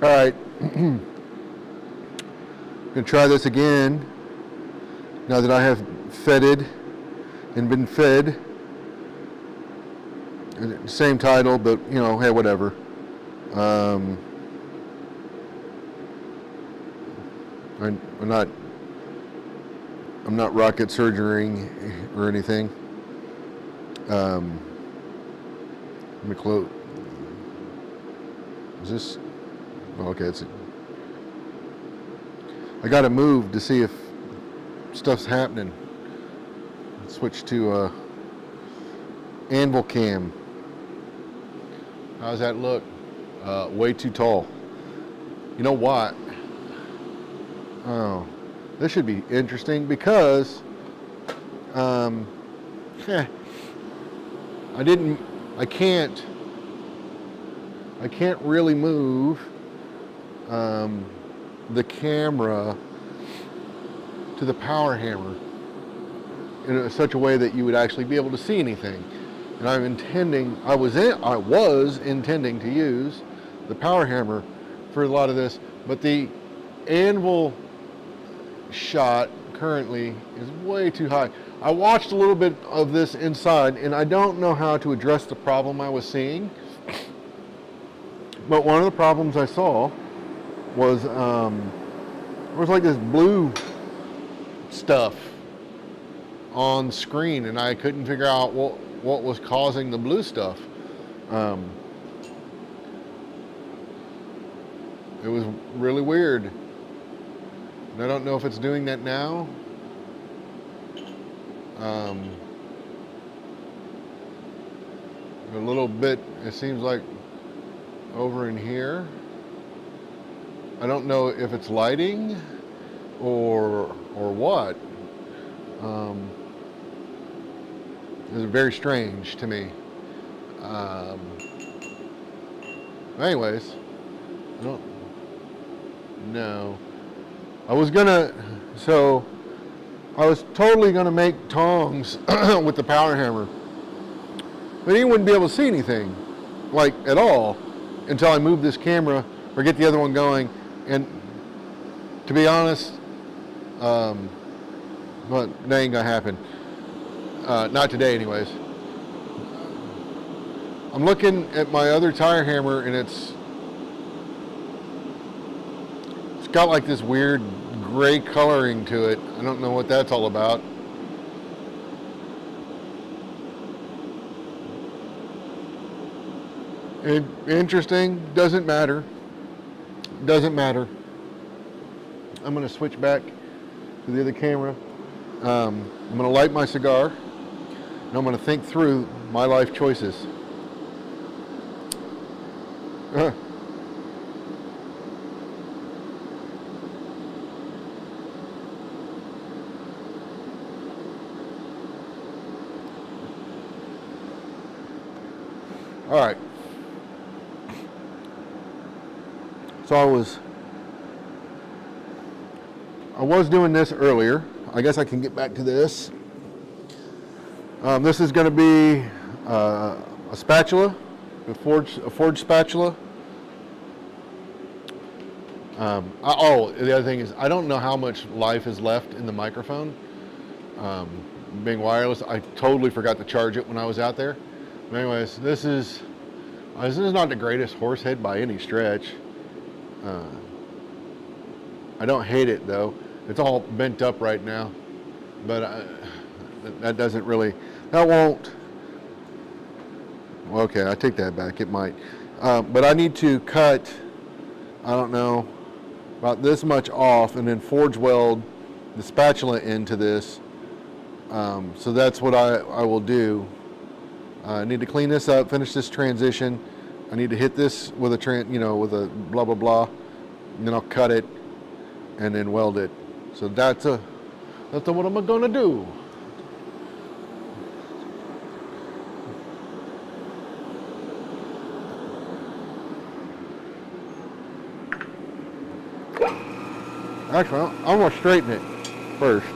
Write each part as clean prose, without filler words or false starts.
All right. Gonna try this again now that I have feted and been fed. Same title, but hey, whatever. I'm not rocket surgerying or anything. Let me close. Is this? Oh, okay, it's. I got to move to see if stuff's happening. Switch to Anvil Cam. How's that look? Way too tall. You know what? Oh, this should be interesting because I can't really move the camera to the power hammer in such a way that you would actually be able to see anything. And I was intending to use the power hammer for a lot of this, but the anvil shot currently is way too high. I watched a little bit of this inside, and I don't know how to address the problem I was seeing. But one of the problems I saw was there was like this blue stuff on screen, and I couldn't figure out what was causing the blue stuff. It was really weird. And I don't know if it's doing that now. A little bit, it seems like over in here. I don't know if it's lighting or what. It's very strange to me. Anyways, I don't know. I was totally gonna make tongs with the power hammer, but he wouldn't be able to see anything, like at all, until I move this camera or get the other one going. And to be honest, but that ain't gonna happen. Not today, anyways. I'm looking at my other tire hammer, and it's got like this weird gray coloring to it. I don't know what that's all about. Interesting. Doesn't matter. Doesn't matter. I'm going to switch back to the other camera. I'm going to light my cigar, and I'm going to think through my life choices. All right. So I was doing this earlier. I guess I can get back to this. This is going to be a spatula, a forged spatula. The other thing is, I don't know how much life is left in the microphone. Being wireless, I totally forgot to charge it when I was out there. But anyways, this is not the greatest horse head by any stretch. I don't hate it though. It's all bent up right now, but that doesn't really, that won't. Okay, I take that back. It might, but I need to cut, I don't know, about this much off, and then forge weld the spatula into this. So that's what I will do. I need to clean this up, finish this transition. I need to hit this with with a blah blah blah, and then I'll cut it and then weld it. So that's what I'm gonna do. Actually, I'm gonna straighten it first.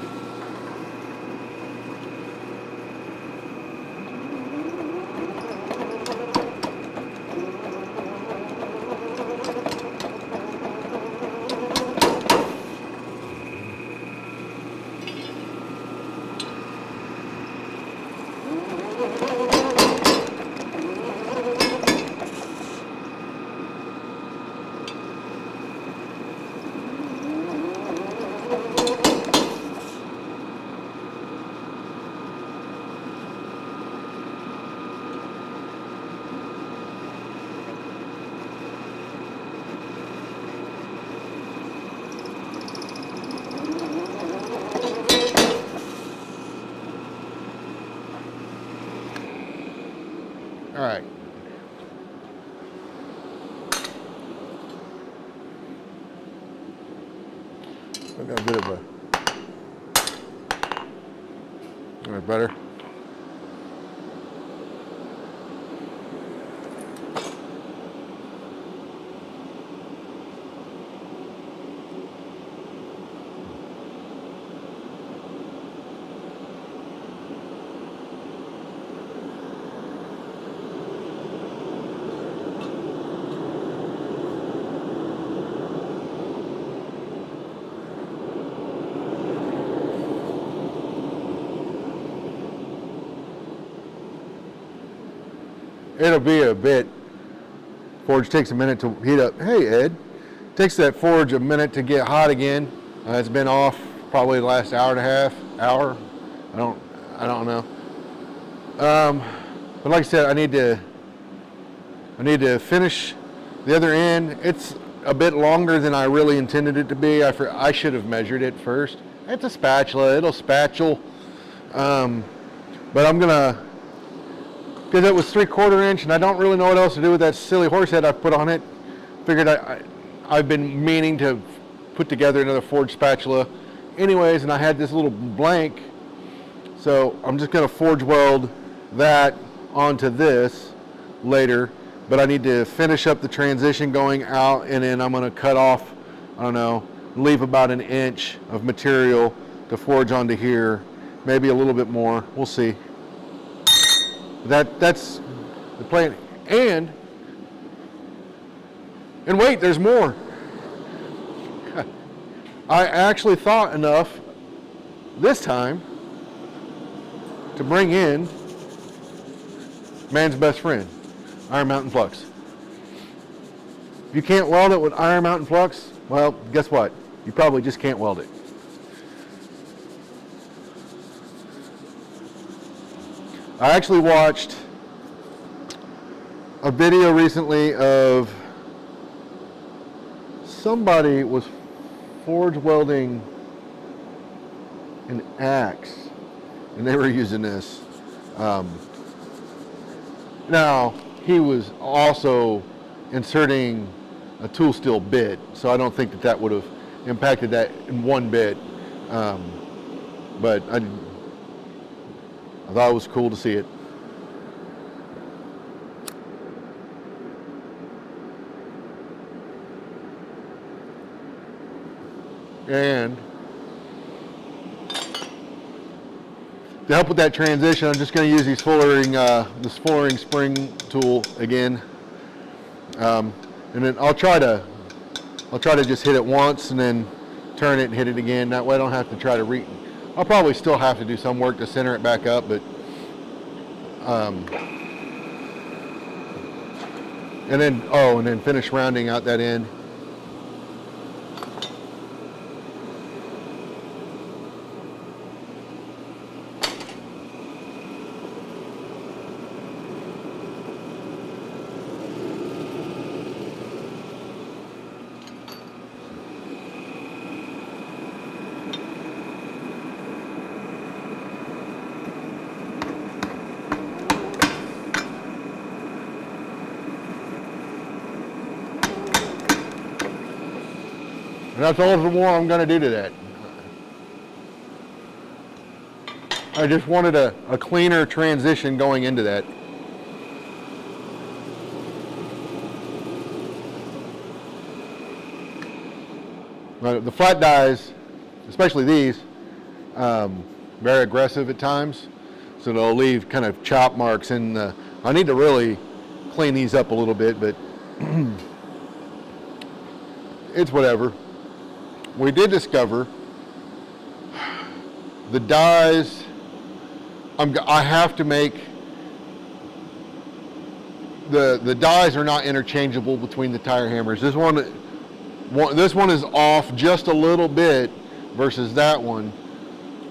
All right. I got a bit of a. All right, better. It'll be a bit. Forge takes a minute to heat up. Hey, Ed. Takes that forge a minute to get hot again. It's been off probably the last hour and a half, hour. I don't know. But like I said, I need to finish the other end. It's a bit longer than I really intended it to be. I should have measured it first. It's a spatula. It'll spatule. But I'm gonna, because it was 3/4 inch, and I don't really know what else to do with that silly horse head I put on it. Figured I've been meaning to put together another forged spatula anyways, and I had this little blank, so I'm just going to forge weld that onto this later, but I need to finish up the transition going out, and then I'm going to cut off, I don't know, leave about 1 inch of material to forge onto here, maybe a little bit more, we'll see. That's the plan. And wait, there's more. I actually thought enough this time to bring in man's best friend, Iron Mountain Flux. If you can't weld it with Iron Mountain Flux, well, guess what? You probably just can't weld it. I actually watched a video recently of somebody was forge welding an axe, and they were using this. Now, he was also inserting a tool steel bit, so I don't think that would have impacted that in one bit. But I thought it was cool to see it. And to help with that transition, I'm just going to use these this fullering spring tool again, and then I'll try to just hit it once and then turn it and hit it again. That way I don't have to try to I'll probably still have to do some work to center it back up, but and then finish rounding out that end. And that's all the more I'm going to do to that. I just wanted a cleaner transition going into that. The flat dies, especially these, very aggressive at times, so they'll leave kind of chop marks. And I need to really clean these up a little bit, but it's whatever. We did discover the dies. I have to make the dies are not interchangeable between the tire hammers. This one is off just a little bit versus that one,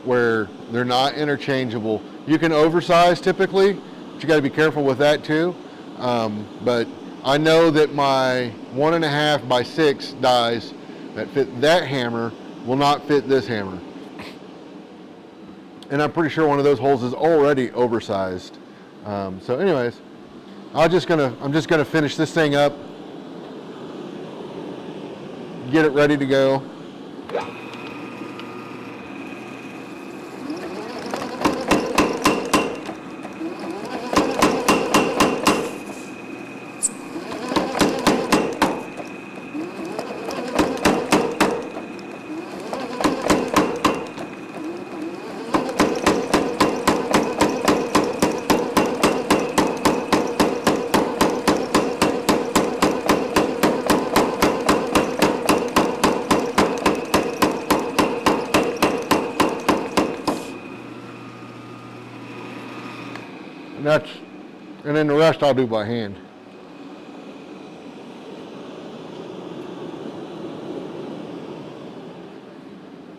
where they're not interchangeable. You can oversize typically, but you got to be careful with that too. But I know that my 1.5 by 6 dies that fit that hammer will not fit this hammer. And I'm pretty sure one of those holes is already oversized. So anyways, I'm just gonna finish this thing up, get it ready to go. And then the rest I'll do by hand.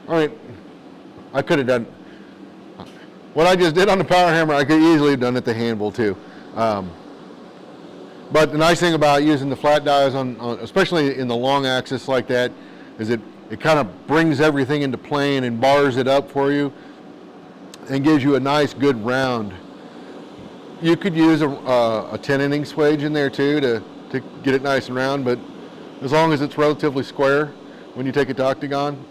I mean, I could have done what I just did on the power hammer. I could easily have done at the handle too. But the nice thing about using the flat dies on especially in the long axis like that, is it kind of brings everything into plane and bars it up for you, and gives you a nice good round. You could use a 10 inning swage in there too to get it nice and round, but as long as it's relatively square, when you take it to octagon,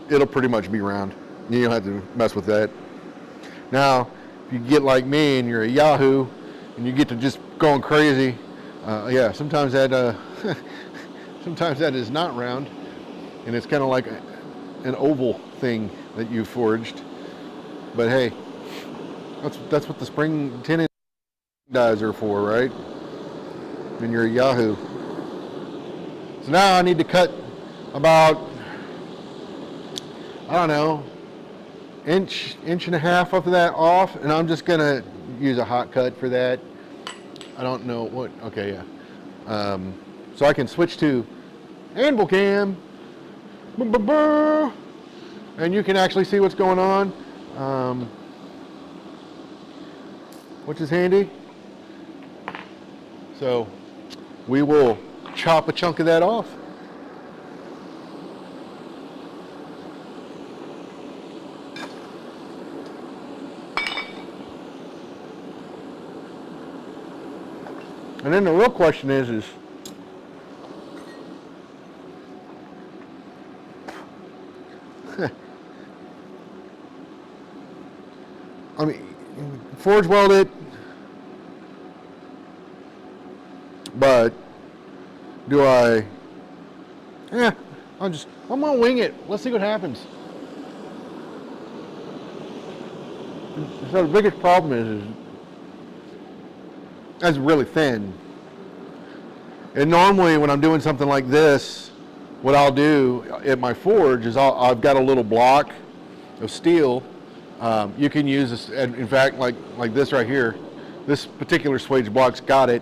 it'll pretty much be round. You don't have to mess with that. Now, if you get like me and you're a Yahoo and you get to just going crazy, yeah, sometimes that sometimes that is not round, and it's kind of like an oval thing that you forged. But hey, that's what the spring 10 inch dies are for, right? When you're a Yahoo. So now I need to cut about, I don't know, inch and a half of that off, and I'm just gonna use a hot cut for that. I don't know what, okay, yeah. So I can switch to Anvil Cam, and you can actually see what's going on, which is handy. So we will chop a chunk of that off. And then the real question is I mean, forge weld it, but do I, I'm gonna wing it. Let's see what happens. So the biggest problem is it's really thin. And normally when I'm doing something like this, what I'll do at my forge is I've got a little block of steel. You can use this, in fact, like this right here. This particular swage block's got it.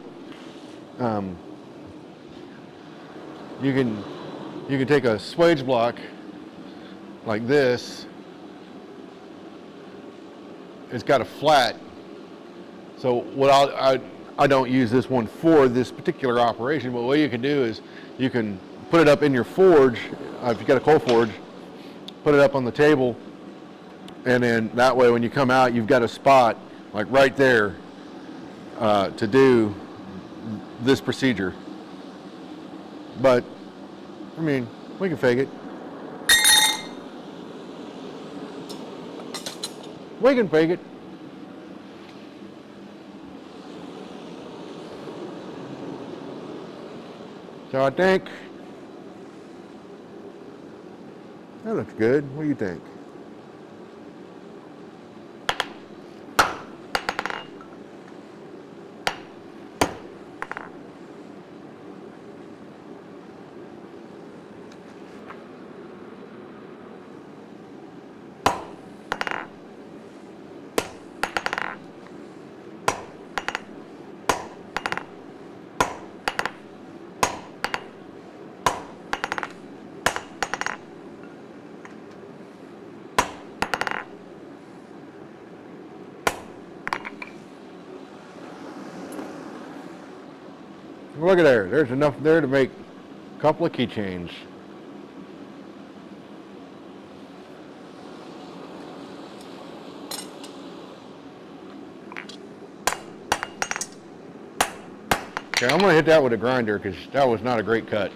You can take a swage block like this. It's got a flat. So what I don't use this one for this particular operation, but what you can do is you can put it up in your forge, if you've got a coal forge, put it up on the table, and then that way when you come out, you've got a spot like right there to do this procedure. But, I mean, we can fake it. We can fake it. So I think that looks good. What do you think? Look at there. There's enough there to make a couple of keychains. Okay, I'm gonna hit that with a grinder because that was not a great cut.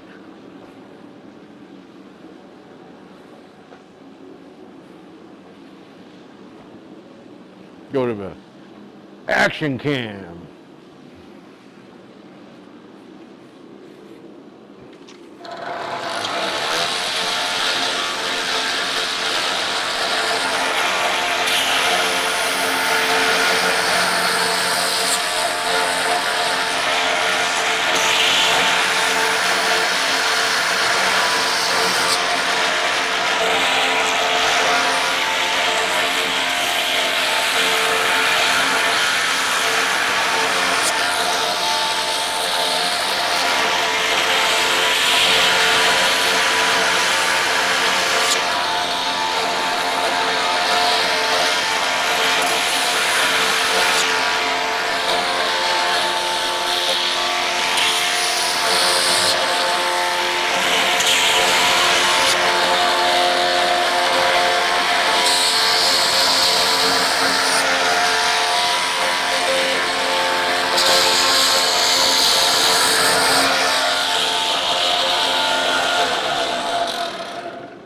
Go to the action cam.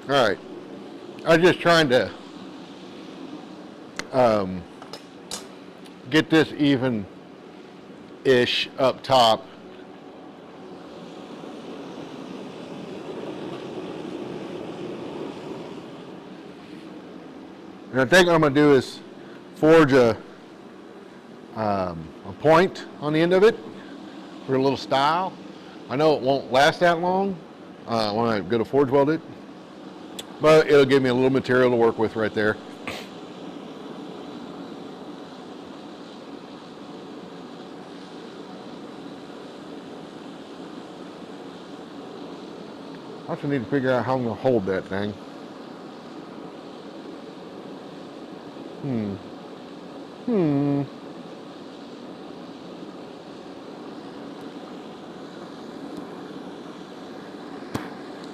All right, I was just trying to get this even-ish up top. And I think what I'm going to do is forge a point on the end of it for a little style. I know it won't last that long when I go to forge weld it, but it'll give me a little material to work with right there. I also need to figure out how I'm going to hold that thing.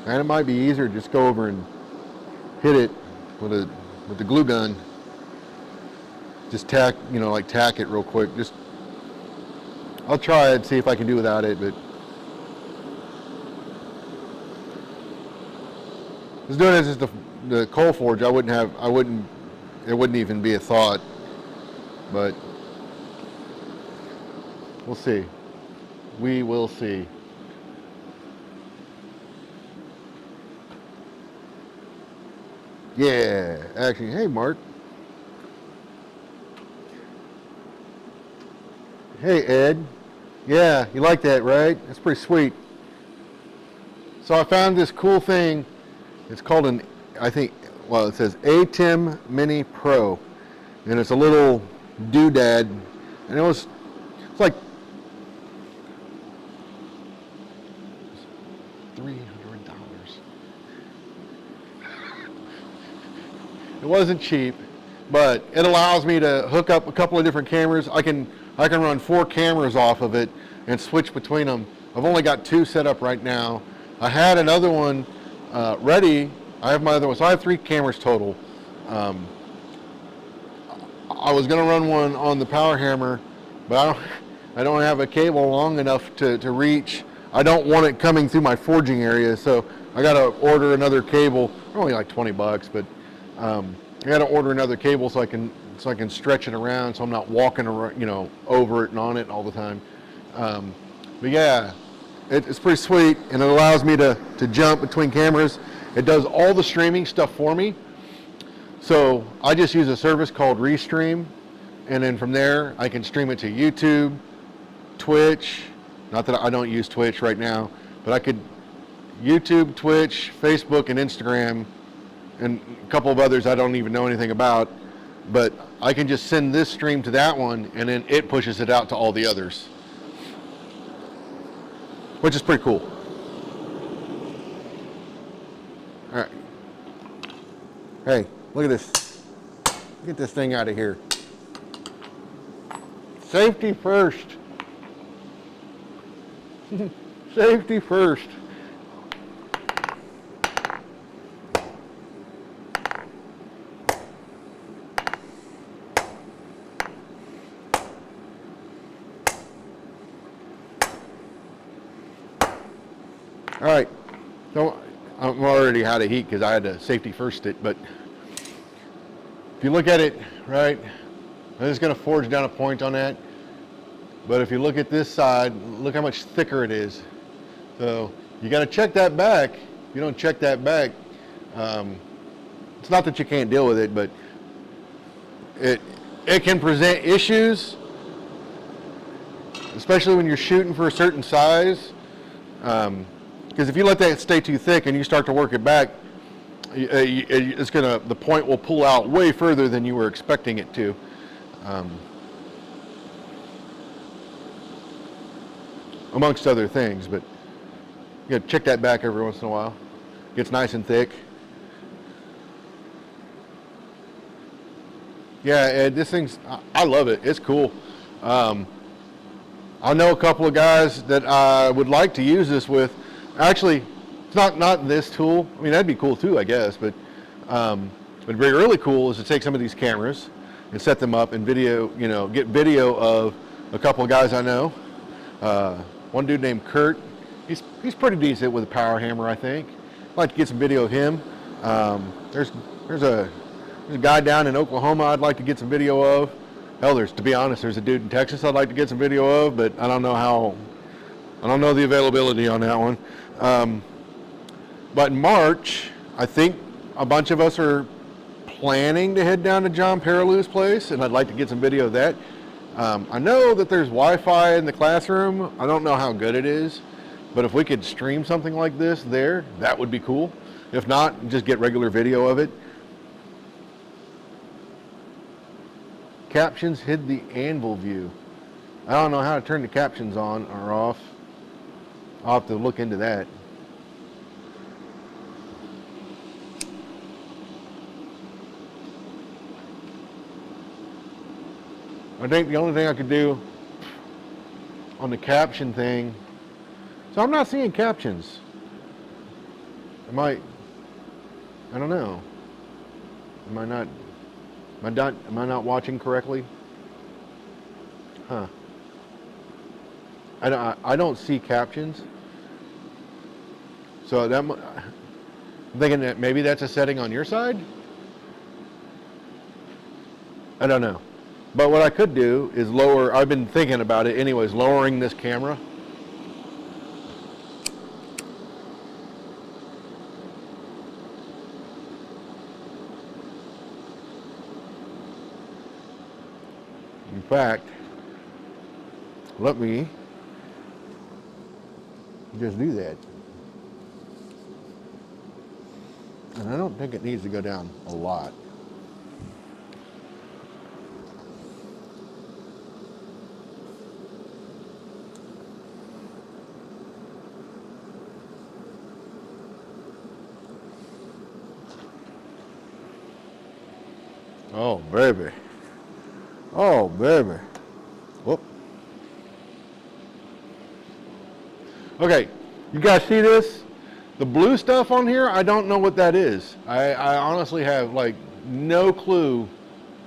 And it might be easier to just go over and hit it with the glue gun. Just tack, like tack it real quick. I'll try it, see if I can do without it, but just doing this as the coal forge, it wouldn't even be a thought, but we'll see. We will see. Yeah, actually, hey Mark. Hey Ed. Yeah, you like that, right? That's pretty sweet. So I found this cool thing. It's called it says ATEM Mini Pro. And it's a little doodad. And it's like $300. It wasn't cheap, but it allows me to hook up a couple of different cameras. I can run 4 cameras off of it and switch between them. I've only got 2 set up right now. I had another one ready. I have my other one, so I have 3 cameras total. I was going to run one on the power hammer, but I don't have a cable long enough to reach. I don't want it coming through my forging area, so I got to order another cable. Only like $20, but I got to order another cable so I can stretch it around, so I'm not walking around, over it and on it all the time. But yeah, it's pretty sweet, and it allows me to jump between cameras. It does all the streaming stuff for me. So I just use a service called Restream, and then from there I can stream it to YouTube, Twitch. Not that I don't use Twitch right now, but I could YouTube, Twitch, Facebook, and Instagram, and a couple of others I don't even know anything about. But I can just send this stream to that one, and then it pushes it out to all the others, which is pretty cool. All right. Hey, look at this. Get this thing out of here. Safety first. Safety first. All right, so I'm already out of heat because I had to safety first it, but if you look at it, right, I'm just going to forge down a point on that. But if you look at this side, look how much thicker it is. So you got to check that back. If you don't check that back, it's not that you can't deal with it, but it can present issues, especially when you're shooting for a certain size. Because if you let that stay too thick and you start to work it back, the point will pull out way further than you were expecting it to. Amongst other things, but you gotta check that back every once in a while. Gets nice and thick. Yeah, Ed, this thing's, I love it. It's cool. I know a couple of guys that I would like to use this with. Actually, it's not this tool. I mean, that'd be cool too, I guess, but what'd be really cool is to take some of these cameras and set them up and video, get video of a couple of guys I know. One dude named Kurt, he's pretty decent with a power hammer, I think. I'd like to get some video of him. There's a guy down in Oklahoma I'd like to get some video of. Hell, to be honest, there's a dude in Texas I'd like to get some video of, but I don't know the availability on that one. But in March, I think a bunch of us are planning to head down to John Paralou's place, and I'd like to get some video of that. I know that there's Wi-Fi in the classroom. I don't know how good it is, but if we could stream something like this there, that would be cool. If not, just get regular video of it. Captions hid the anvil view. I don't know how to turn the captions on or off. I'll have to look into that. I think the only thing I could do on the caption thing, so I'm not seeing captions. Am I don't know. Am I not watching correctly? Huh. I don't see captions. So I'm thinking that maybe that's a setting on your side? I don't know. But what I could do is lower, I've been thinking about it anyways, lowering this camera. In fact, let me just do that. And I don't think it needs to go down a lot. Oh, baby. Oh, baby. Whoop. Okay, you guys see this? The blue stuff on here, I don't know what that is. I honestly have like no clue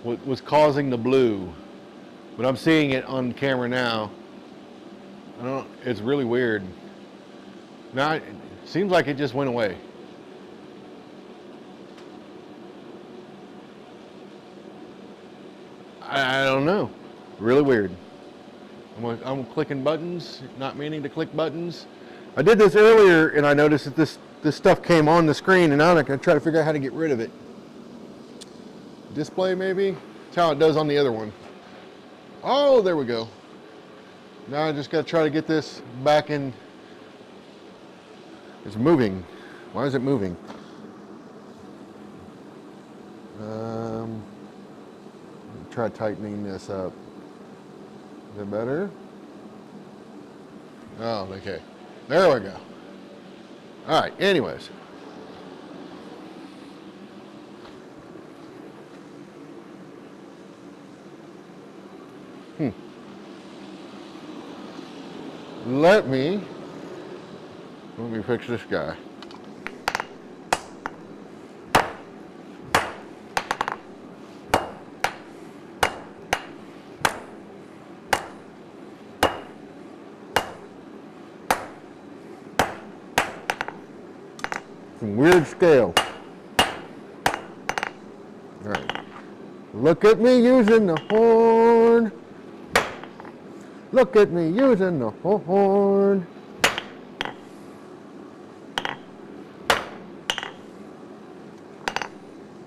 what was causing the blue, but I'm seeing it on camera now. It's really weird. Now, it seems like it just went away. I don't know. Really weird. I'm clicking buttons, not meaning to click buttons. I did this earlier and I noticed that this stuff came on the screen, and now I'm going to try to figure out how to get rid of it. Display maybe? That's how it does on the other one. Oh, there we go. Now I just got to try to get this back in. It's moving. Why is it moving? Try tightening this up. Is it better? Oh, okay. There we go. All right, anyways. Let me fix this guy. Some weird scale. All right. Look at me using the horn. Look at me using the horn.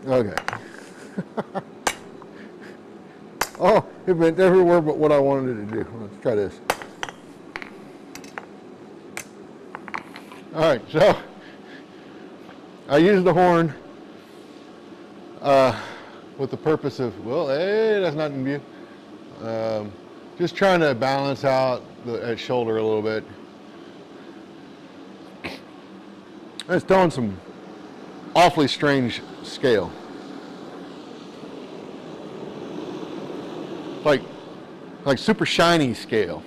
Okay. Oh, it went everywhere but what I wanted it to do. Let's try this. All right, so I use the horn with the purpose of, well, hey, that's not in view. Just trying to balance out that shoulder a little bit. It's throwing some awfully strange scale. Like super shiny scale.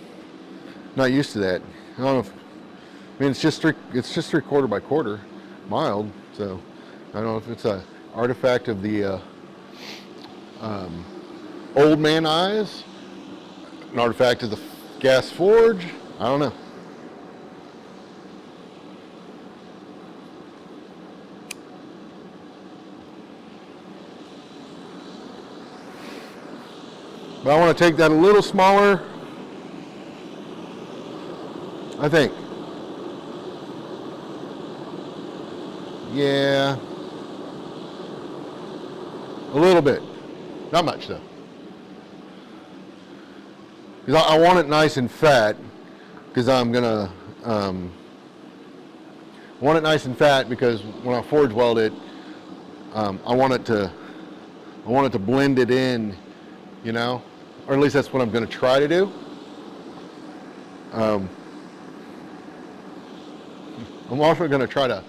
Not used to that. I don't know if, I mean, it's just 3/4 by quarter, mild. So I don't know if it's a artifact of the old man eyes, an artifact of the gas forge. I don't know. But I want to take that a little smaller, I think. Yeah. A little bit. Not much though. Because I want it nice and fat, because I'm gonna I want it nice and fat because when I forge weld it, I want it to blend it in, you know, or at least that's what I'm going to try to do. I'm also going to try to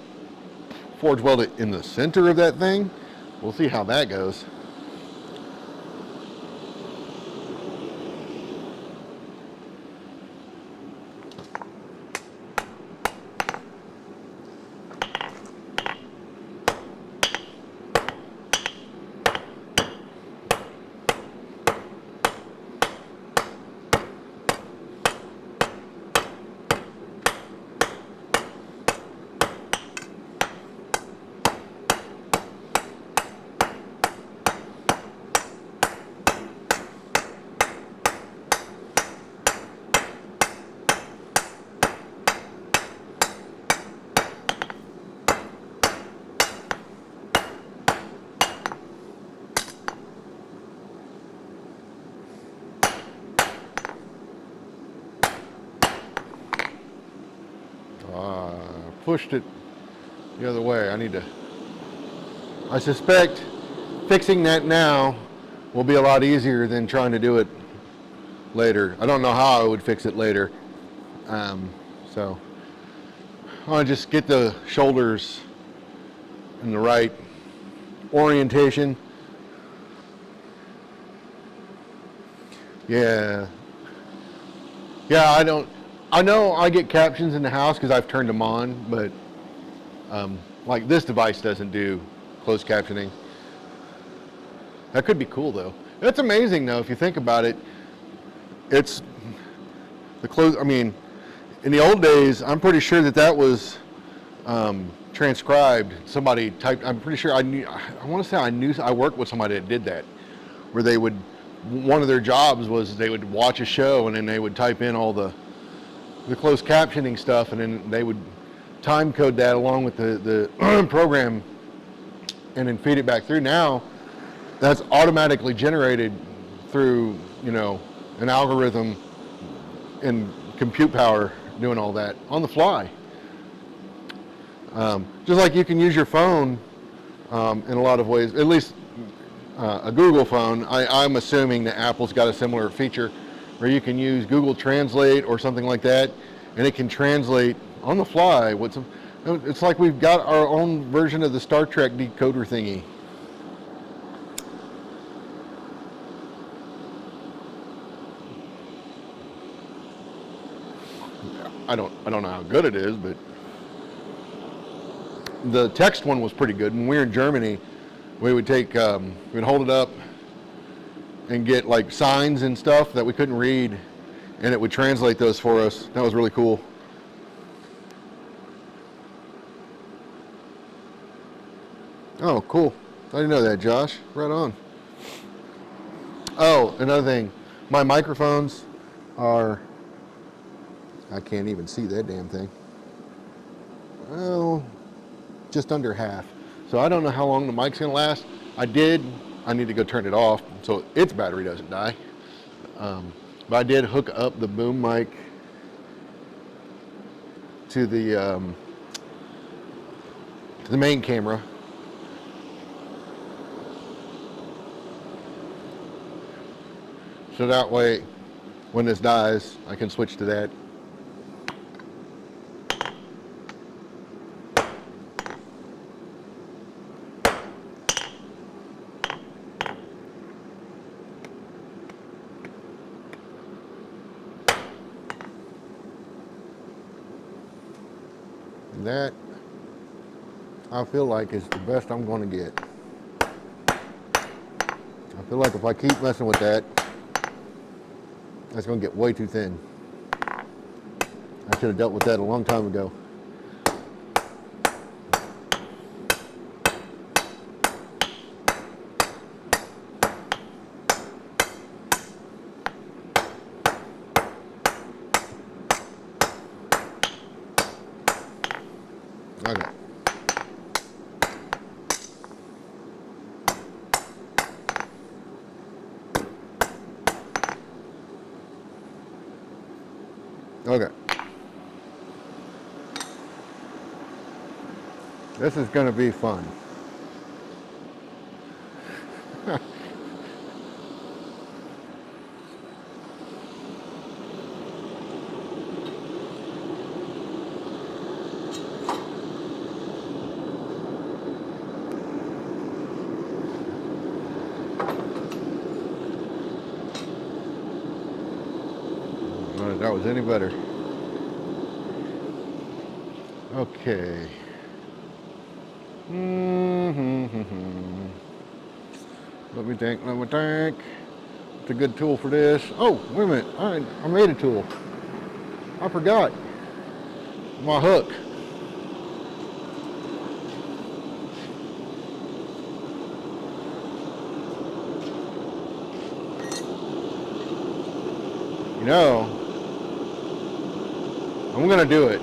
forge weld it in the center of that thing. We'll see how that goes. Pushed it the other way. I suspect fixing that now will be a lot easier than trying to do it later. I don't know how I would fix it later. So I want to just get the shoulders in the right orientation. Yeah. Yeah, I know I get captions in the house because I've turned them on, but like this device doesn't do closed captioning. That could be cool though. That's amazing though, if you think about it. It's the I mean, in the old days, I'm pretty sure that was transcribed. Somebody typed, I'm pretty sure I worked with somebody that did that, where one of their jobs was they would watch a show and then they would type in all the closed captioning stuff, and then they would time code that along with the program and then feed it back through. Now that's automatically generated through, you know, an algorithm and compute power doing all that on the fly. Just like you can use your phone in a lot of ways, at least a Google phone. I'm assuming that Apple's got a similar feature where you can use Google Translate or something like that, and it can translate on the fly. It's like we've got our own version of the Star Trek decoder thingy. I don't know how good it is, but the text one was pretty good. When we were in Germany, we would we'd hold it up and get like signs and stuff that we couldn't read, and it would translate those for us. That was really cool. Oh, cool. I didn't know that, Josh. Right on. Oh, another thing. My microphones are, I can't even see that damn thing. Oh, just under half. So I don't know how long the mic's gonna last. I need to go turn it off so its battery doesn't die. But I did hook up the boom mic to the main camera. So that way, when this dies, I can switch to that. That, I feel like, is the best I'm going to get. I feel like if I keep messing with that, that's going to get way too thin. I should have dealt with that a long time ago. Okay. Okay. This is going to be fun. If that was any better. Okay. Let me think. It's a good tool for this. Oh, wait a minute. I made a tool. I forgot. My hook. You know, I'm going to do it.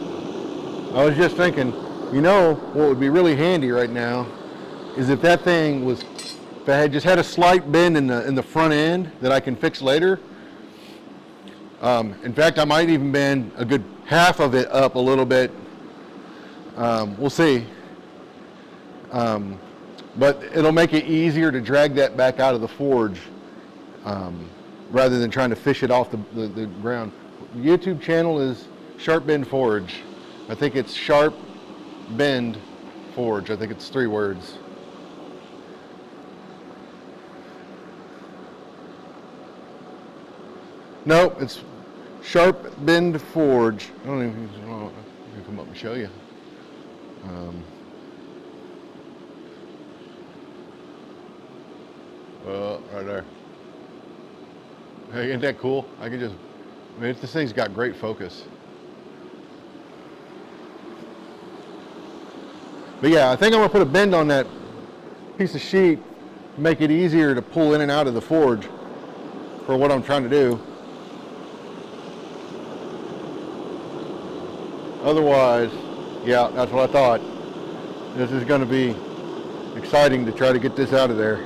I was just thinking, you know, what would be really handy right now is if that thing was, if I had just had a slight bend in the front end that I can fix later. In fact, I might even bend a good half of it up a little bit. We'll see. But it'll make it easier to drag that back out of the forge rather than trying to fish it off the ground. The YouTube channel is Sharp Bend Forge. I think it's Sharp Bend Forge. I think it's 3 words. Nope, it's Sharp Bend Forge. I don't even know. I can come up and show you. Right there. Hey, isn't that cool? I can just, I mean, this thing's got great focus. But yeah, I think I'm gonna put a bend on that piece of sheet, make it easier to pull in and out of the forge for what I'm trying to do. Otherwise, yeah, that's what I thought. This is gonna be exciting to try to get this out of there.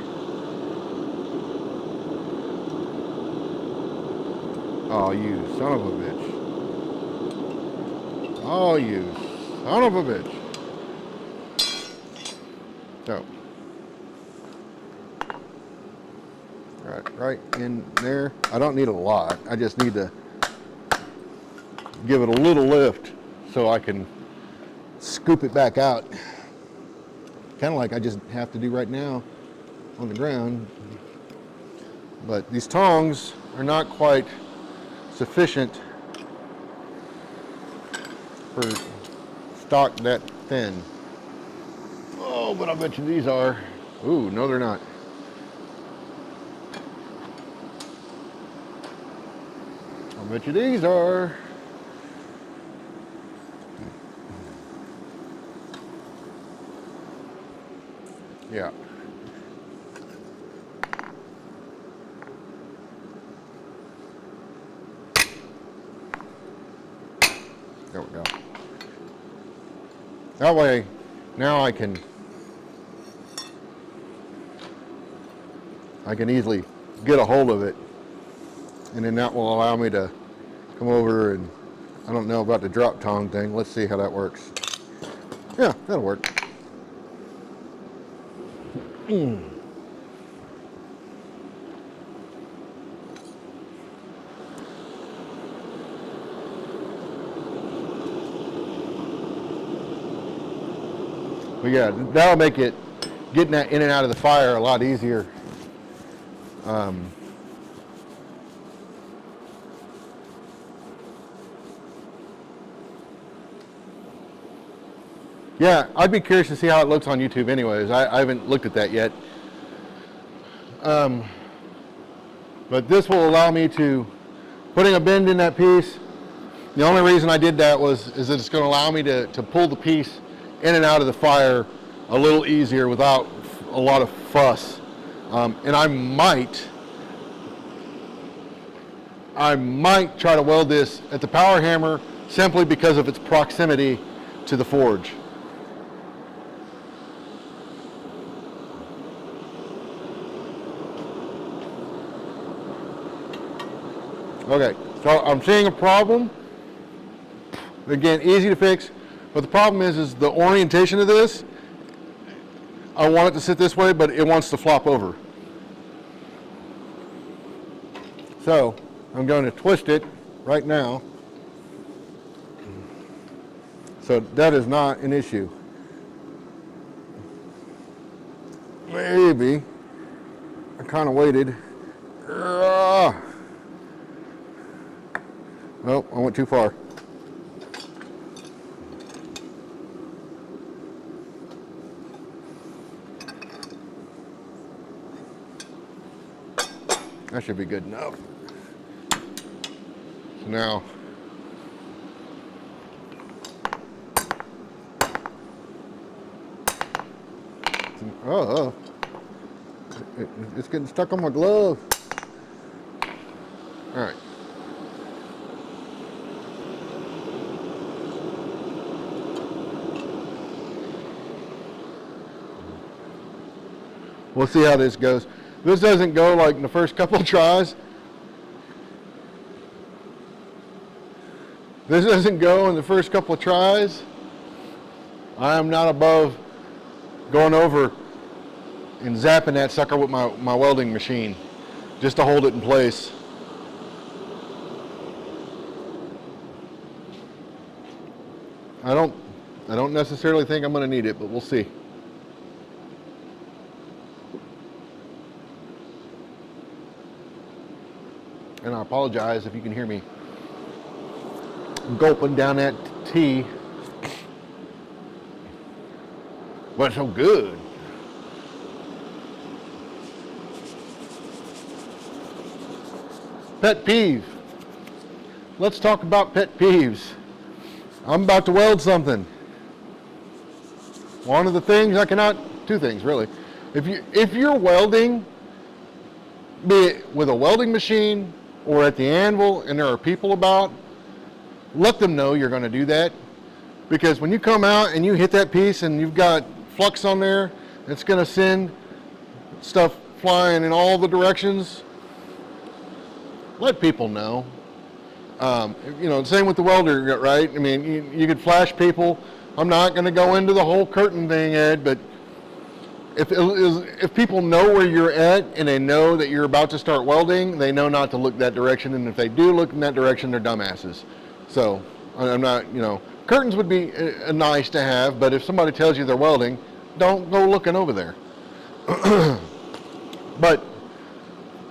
Oh, you son of a bitch. Oh, you son of a bitch. So, right in there. I don't need a lot. I just need to give it a little lift so I can scoop it back out. Kind of like I just have to do right now on the ground. But these tongs are not quite sufficient for stock that thin. Oh, but I bet you these are. Ooh, no they're not. I bet you these are. Yeah. There we go. That way, now I can easily get a hold of it, and then that will allow me to come over and, I don't know about the drop tong thing. Let's see how that works. Yeah, that'll work. But yeah, that'll make it getting that in and out of the fire a lot easier. Yeah, I'd be curious to see how it looks on YouTube anyways. I haven't looked at that yet. But this will allow me to, putting a bend in that piece, the only reason I did that is that it's going to allow me to pull the piece in and out of the fire a little easier without a lot of fuss. And I might try to weld this at the power hammer simply because of its proximity to the forge. Okay, so I'm seeing a problem. Again, easy to fix, but the problem is the orientation of this. I want it to sit this way, but it wants to flop over. So I'm going to twist it right now. So that is not an issue. Maybe I kind of waited. Oh, I went too far. That should be good enough. So now, it's getting stuck on my glove. All right. We'll see how this goes. This doesn't go like in the first couple of tries. This doesn't go in the first couple of tries. I am not above going over and zapping that sucker with my welding machine just to hold it in place. I don't necessarily think I'm going to need it, but we'll see. And I apologize if you can hear me gulping down that tea. But it's so good. Pet peeve. Let's talk about pet peeves. I'm about to weld something. One of the things two things really. If you're welding, be it with a welding machine or at the anvil and there are people about, let them know you're going to do that. Because when you come out and you hit that piece and you've got flux on there, it's going to send stuff flying in all the directions. Let people know. Same with the welder, right? I mean, you could flash people. I'm not going to go into the whole curtain thing, Ed, but if people know where you're at and they know that you're about to start welding, they know not to look that direction. And if they do look in that direction, they're dumbasses. So I'm not, curtains would be nice to have, but if somebody tells you they're welding, don't go looking over there. But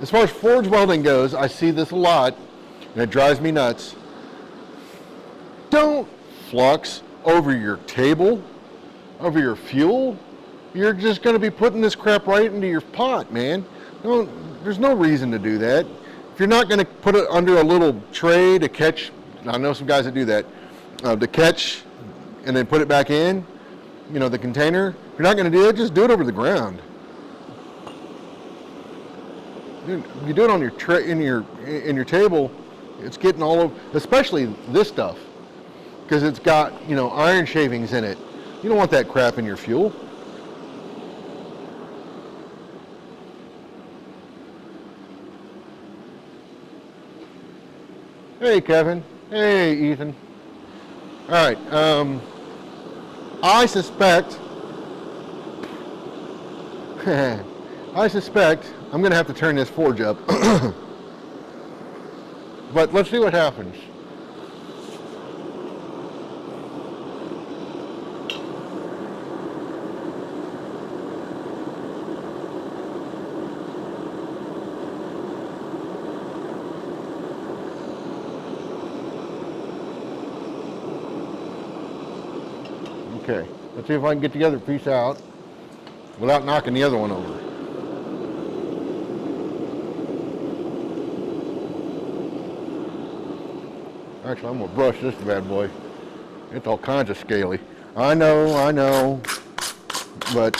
as far as forge welding goes, I see this a lot, and it drives me nuts. Don't flux over your table, over your fuel. You're just going to be putting this crap right into your pot, man. There's no reason to do that. If you're not going to put it under a little tray to catch, I know some guys that do that, to catch and then put it back in, the container, If you're not going to do it, just do it over the ground. You do it on your in your table. It's getting all over, especially this stuff, because it's got, you know, iron shavings in it. You don't want that crap in your fuel. Hey, Kevin. Hey, Ethan. All right. I suspect I'm going to have to turn this forge up. But let's see what happens. Okay, let's see if I can get together a piece out without knocking the other one over. Actually, I'm gonna brush this bad boy. It's all kinds of scaly. I know, but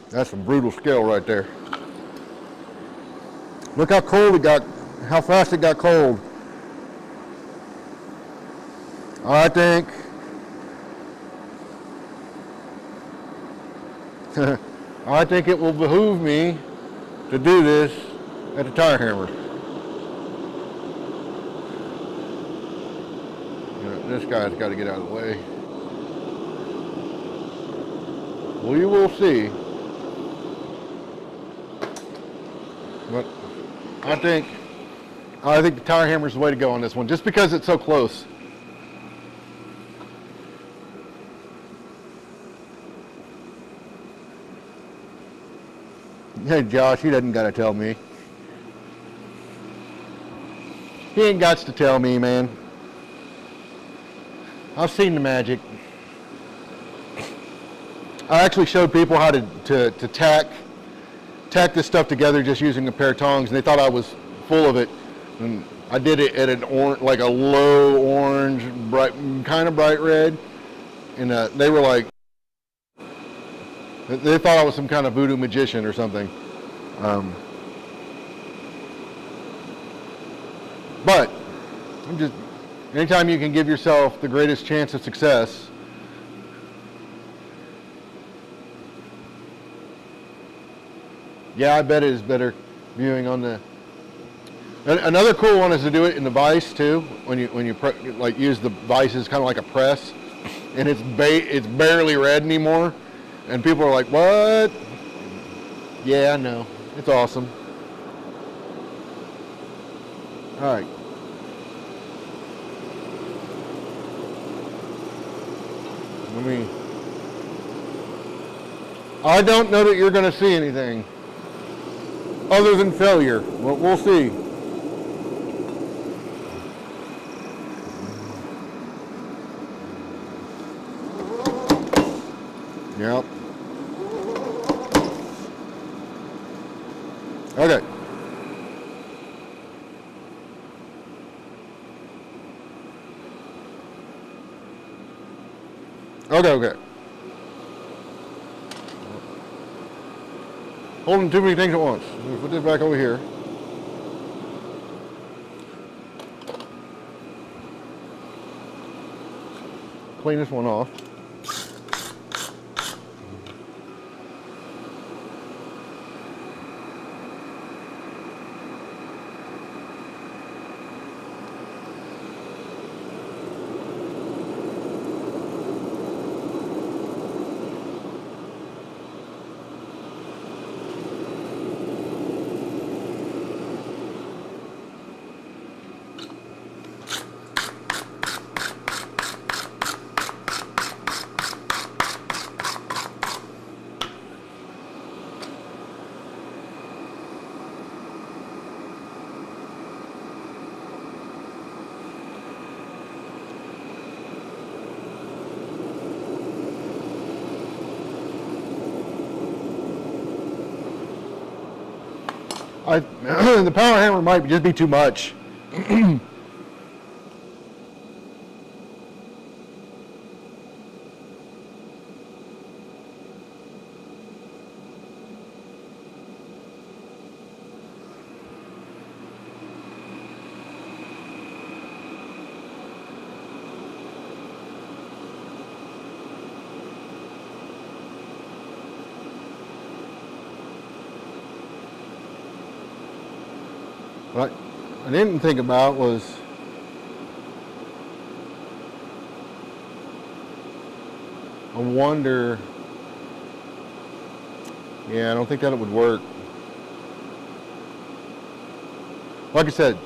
that's some brutal scale right there. Look how cold it got, how fast it got cold. I think it will behoove me to do this at the tire hammer. You know, this guy's got to get out of the way. We will see. But I think the tire hammer is the way to go on this one, just because it's so close. Hey, Josh, he doesn't got to tell me. He ain't got to tell me, man. I've seen the magic. I actually showed people how to tack this stuff together just using a pair of tongs, and they thought I was full of it. And I did it at like a low orange, kind of bright red, and they were like, they thought I was some kind of voodoo magician or something. But anytime you can give yourself the greatest chance of success, yeah, I bet it is better viewing on the. Another cool one is to do it in the vise too. When you like use the vise as kind of like a press, and it's barely red anymore. And people are like, what? Yeah, I know. It's awesome. All right. I don't know that you're going to see anything other than failure. Well, we'll see. Yep. Okay. Okay. Holding too many things at once. Let me put this back over here. Clean this one off. The power hammer might just be too much. What I didn't think about was I wonder, yeah, I don't think that it would work. Like I said,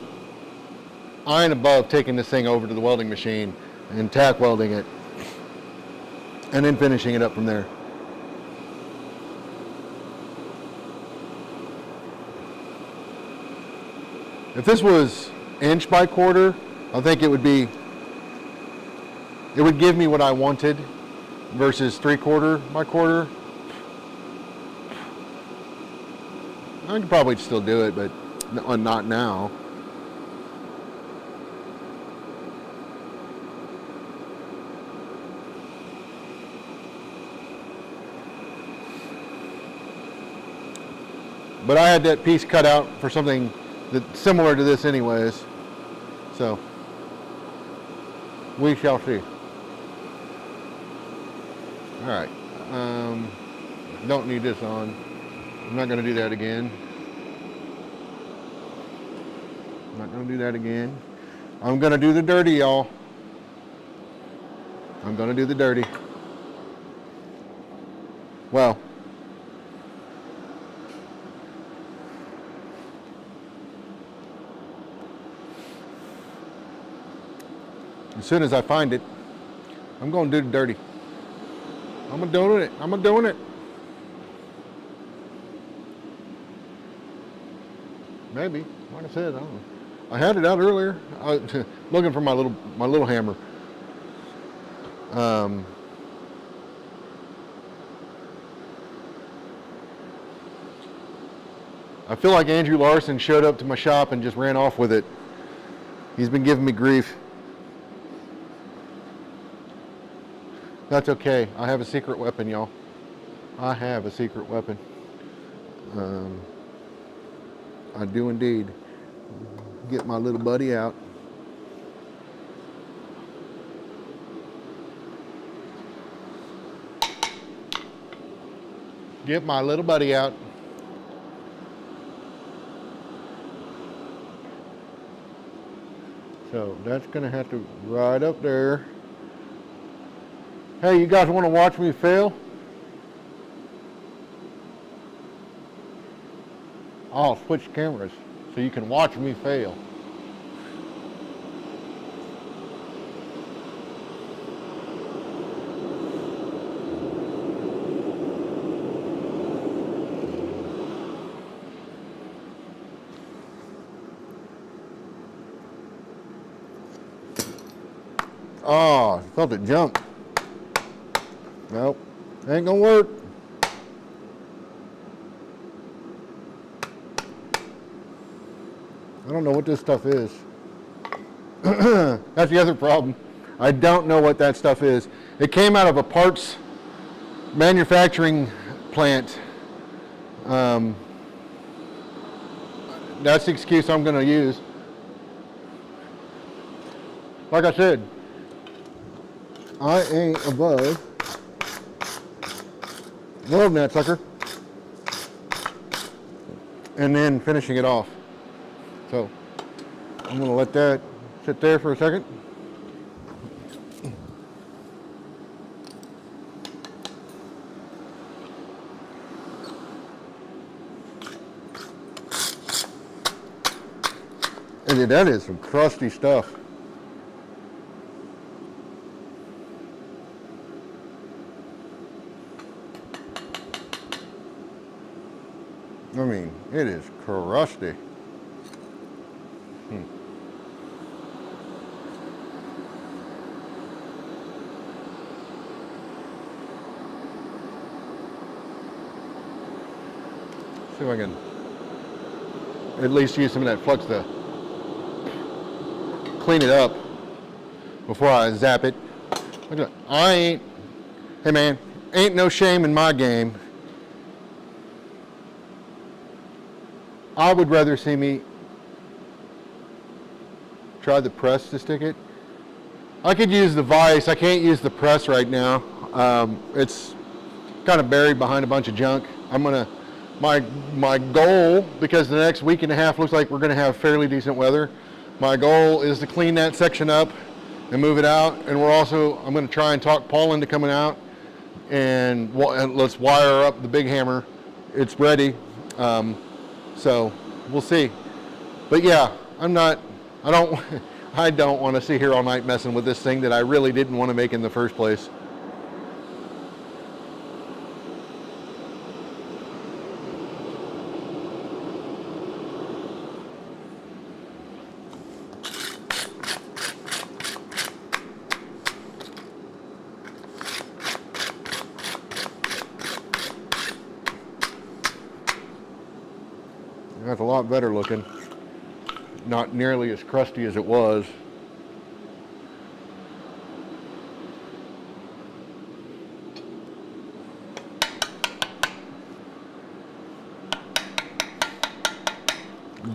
I ain't above taking this thing over to the welding machine and tack welding it and then finishing it up from there. If this was inch by quarter, I think it would give me what I wanted versus 3/4 by quarter. I could probably still do it, but not now. But I had that piece cut out for something that's similar to this anyways. So, we shall see. Alright. Don't need this on. I'm not going to do that again. I'm not going to do that again. I'm going to do the dirty, y'all. I'm going to do the dirty. Well, as soon as I find it, I'm going to do the dirty. I'm doing it. I'm doing it. Maybe. Like I said, I don't know. I had it out earlier. Looking for my little hammer. I feel like Andrew Larson showed up to my shop and just ran off with it. He's been giving me grief. That's okay. I have a secret weapon, y'all. I have a secret weapon. I do indeed. Get my little buddy out. Get my little buddy out. So that's gonna have to ride up there. Hey, you guys want to watch me fail? I'll switch cameras so you can watch me fail. Oh, I felt it jump. Nope, ain't gonna work. I don't know what this stuff is. That's the other problem. I don't know what that stuff is. It came out of a parts manufacturing plant. That's the excuse I'm gonna use. Like I said, I ain't above welding that sucker and then finishing it off. So I'm going to let that sit there for a second. And that is some crusty stuff. I mean, it is crusty. See if I can at least use some of that flux to clean it up before I zap it. Hey man, ain't no shame in my game. I would rather see me try the press to stick it. I could use the vise. I can't use the press right now. It's kind of buried behind a bunch of junk. I'm gonna My goal, because the next week and a half looks like we're going to have fairly decent weather, my goal is to clean that section up and move it out. And I'm going to try and talk Paul into coming out and let's wire up the big hammer. It's ready. So we'll see. But yeah, I don't want to sit here all night messing with this thing that I really didn't want to make in the first place. That's a lot better looking. Not nearly as crusty as it was.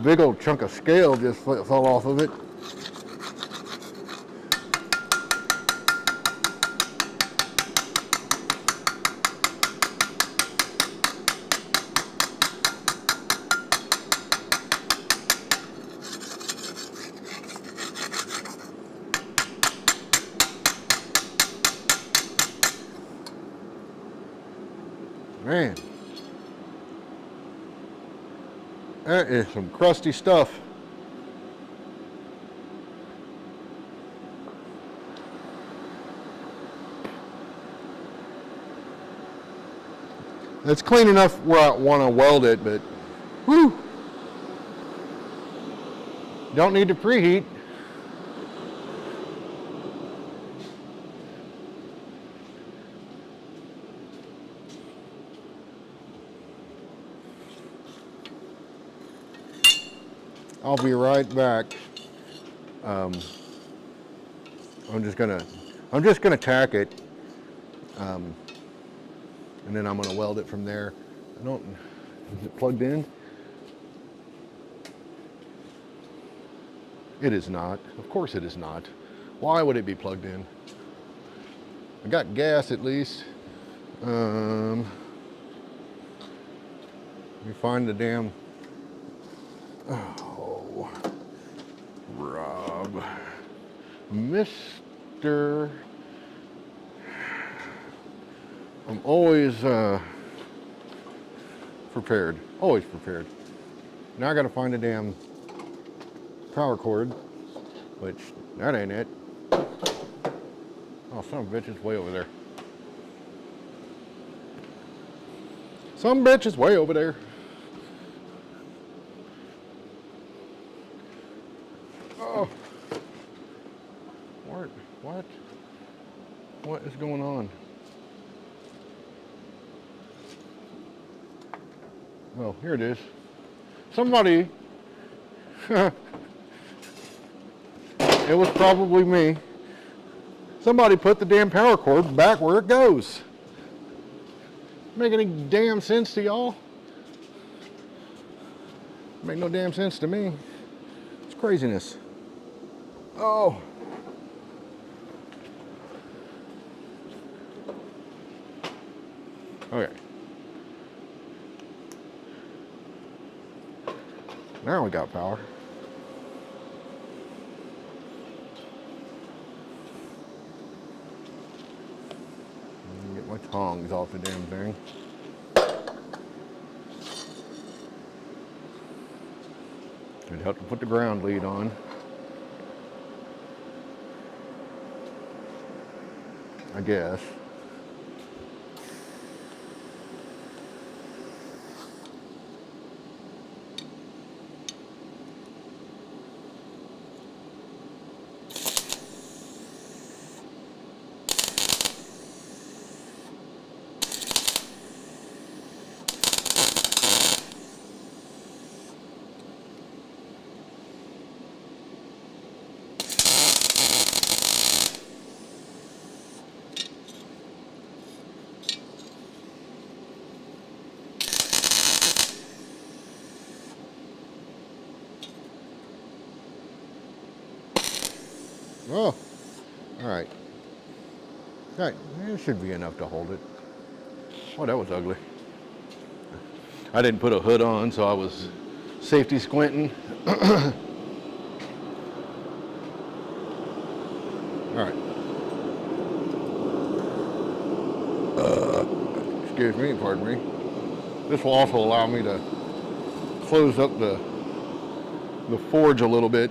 Big old chunk of scale just fell off of it. Man, that is some crusty stuff. It's clean enough where I want to weld it, but whew, don't need to preheat. I'll be right back. I'm just gonna tack it, and then I'm gonna weld it from there. Is it plugged in? It is not. Of course it is not. Why would it be plugged in? I got gas at least. Let me find the damn. Oh, Rob, Mr. I'm always prepared. Always prepared. Now I gotta find a damn power cord, which that ain't it. Oh, some bitch is way over there. Some bitch is way over there. Oh. What is going on? Oh, here it is. Somebody, it was probably me. Somebody put the damn power cord back where it goes. Make any damn sense to y'all? Make no damn sense to me. It's craziness. Oh. Okay. Now we got power. Get my tongs off the damn thing. It'd help to put the ground lead on. I guess. Oh, all right. All right, it should be enough to hold it. Oh, that was ugly. I didn't put a hood on, so I was safety squinting. All right. Excuse me, pardon me. This will also allow me to close up the forge a little bit.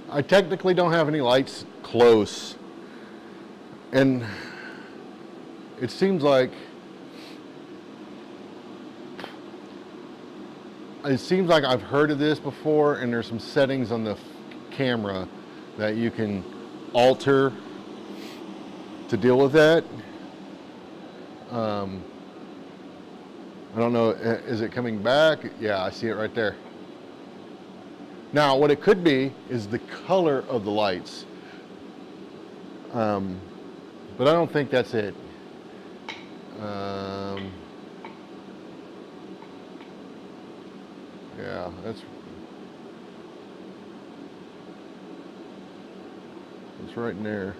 I technically don't have any lights close, and it seems like I've heard of this before, and there's some settings on the camera that you can alter to deal with that. I don't know, is it coming back? Yeah, I see it right there. Now, what it could be is the color of the lights. But I don't think that's it. Yeah, it's right in there.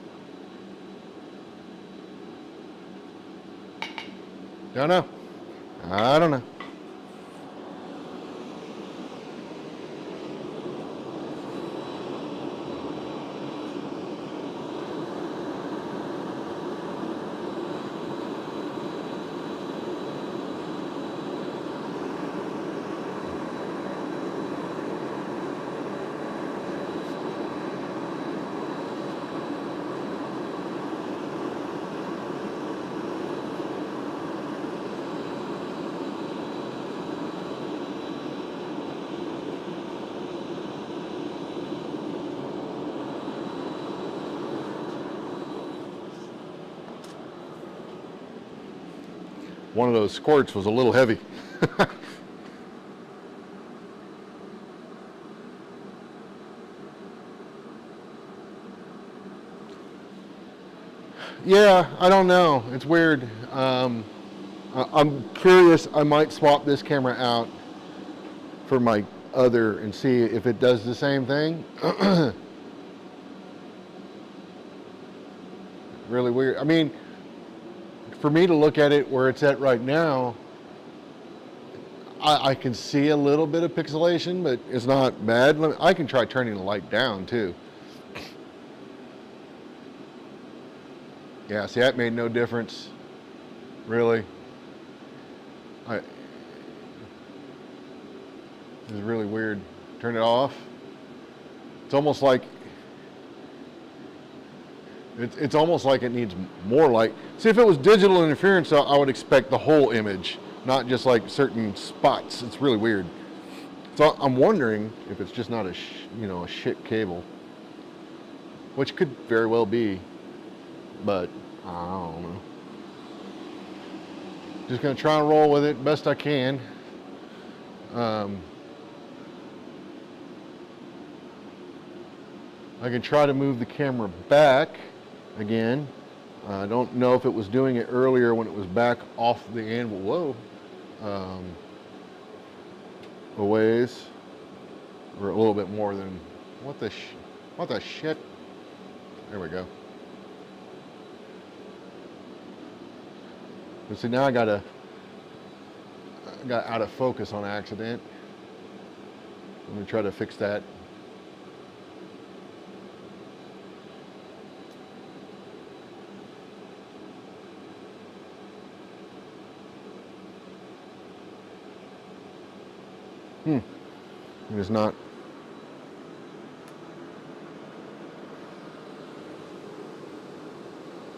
Don't know. I don't know. One of those squirts was a little heavy. Yeah, I don't know. It's weird. I'm curious. I might swap this camera out for my other and see if it does the same thing. Really weird. I mean, for me to look at it where it's at right now, I can see a little bit of pixelation, but it's not bad. I can try turning the light down too. Yeah, see, that made no difference, really. This is really weird. Turn it off. It's almost like it's almost like it needs more light. See, if it was digital interference, I would expect the whole image, not just like certain spots. It's really weird. So I'm wondering if it's just not a shit cable, which could very well be, but I don't know. Just gonna try and roll with it best I can. I can try to move the camera back again. I don't know if it was doing it earlier when it was back off the anvil. Whoa. A ways, or a little bit more than what the shit. There we go. But see, now I got out of focus on accident. Let me try to fix that. It is not.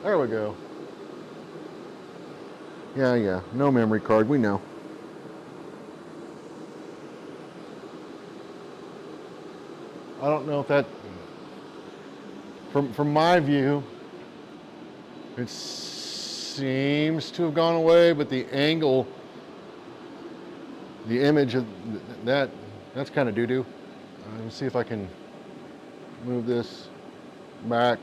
There we go. Yeah. No memory card, we know. I don't know if that, from my view, it seems to have gone away, but the angle, the image of that's kind of doo-doo. Let me see if I can move this back.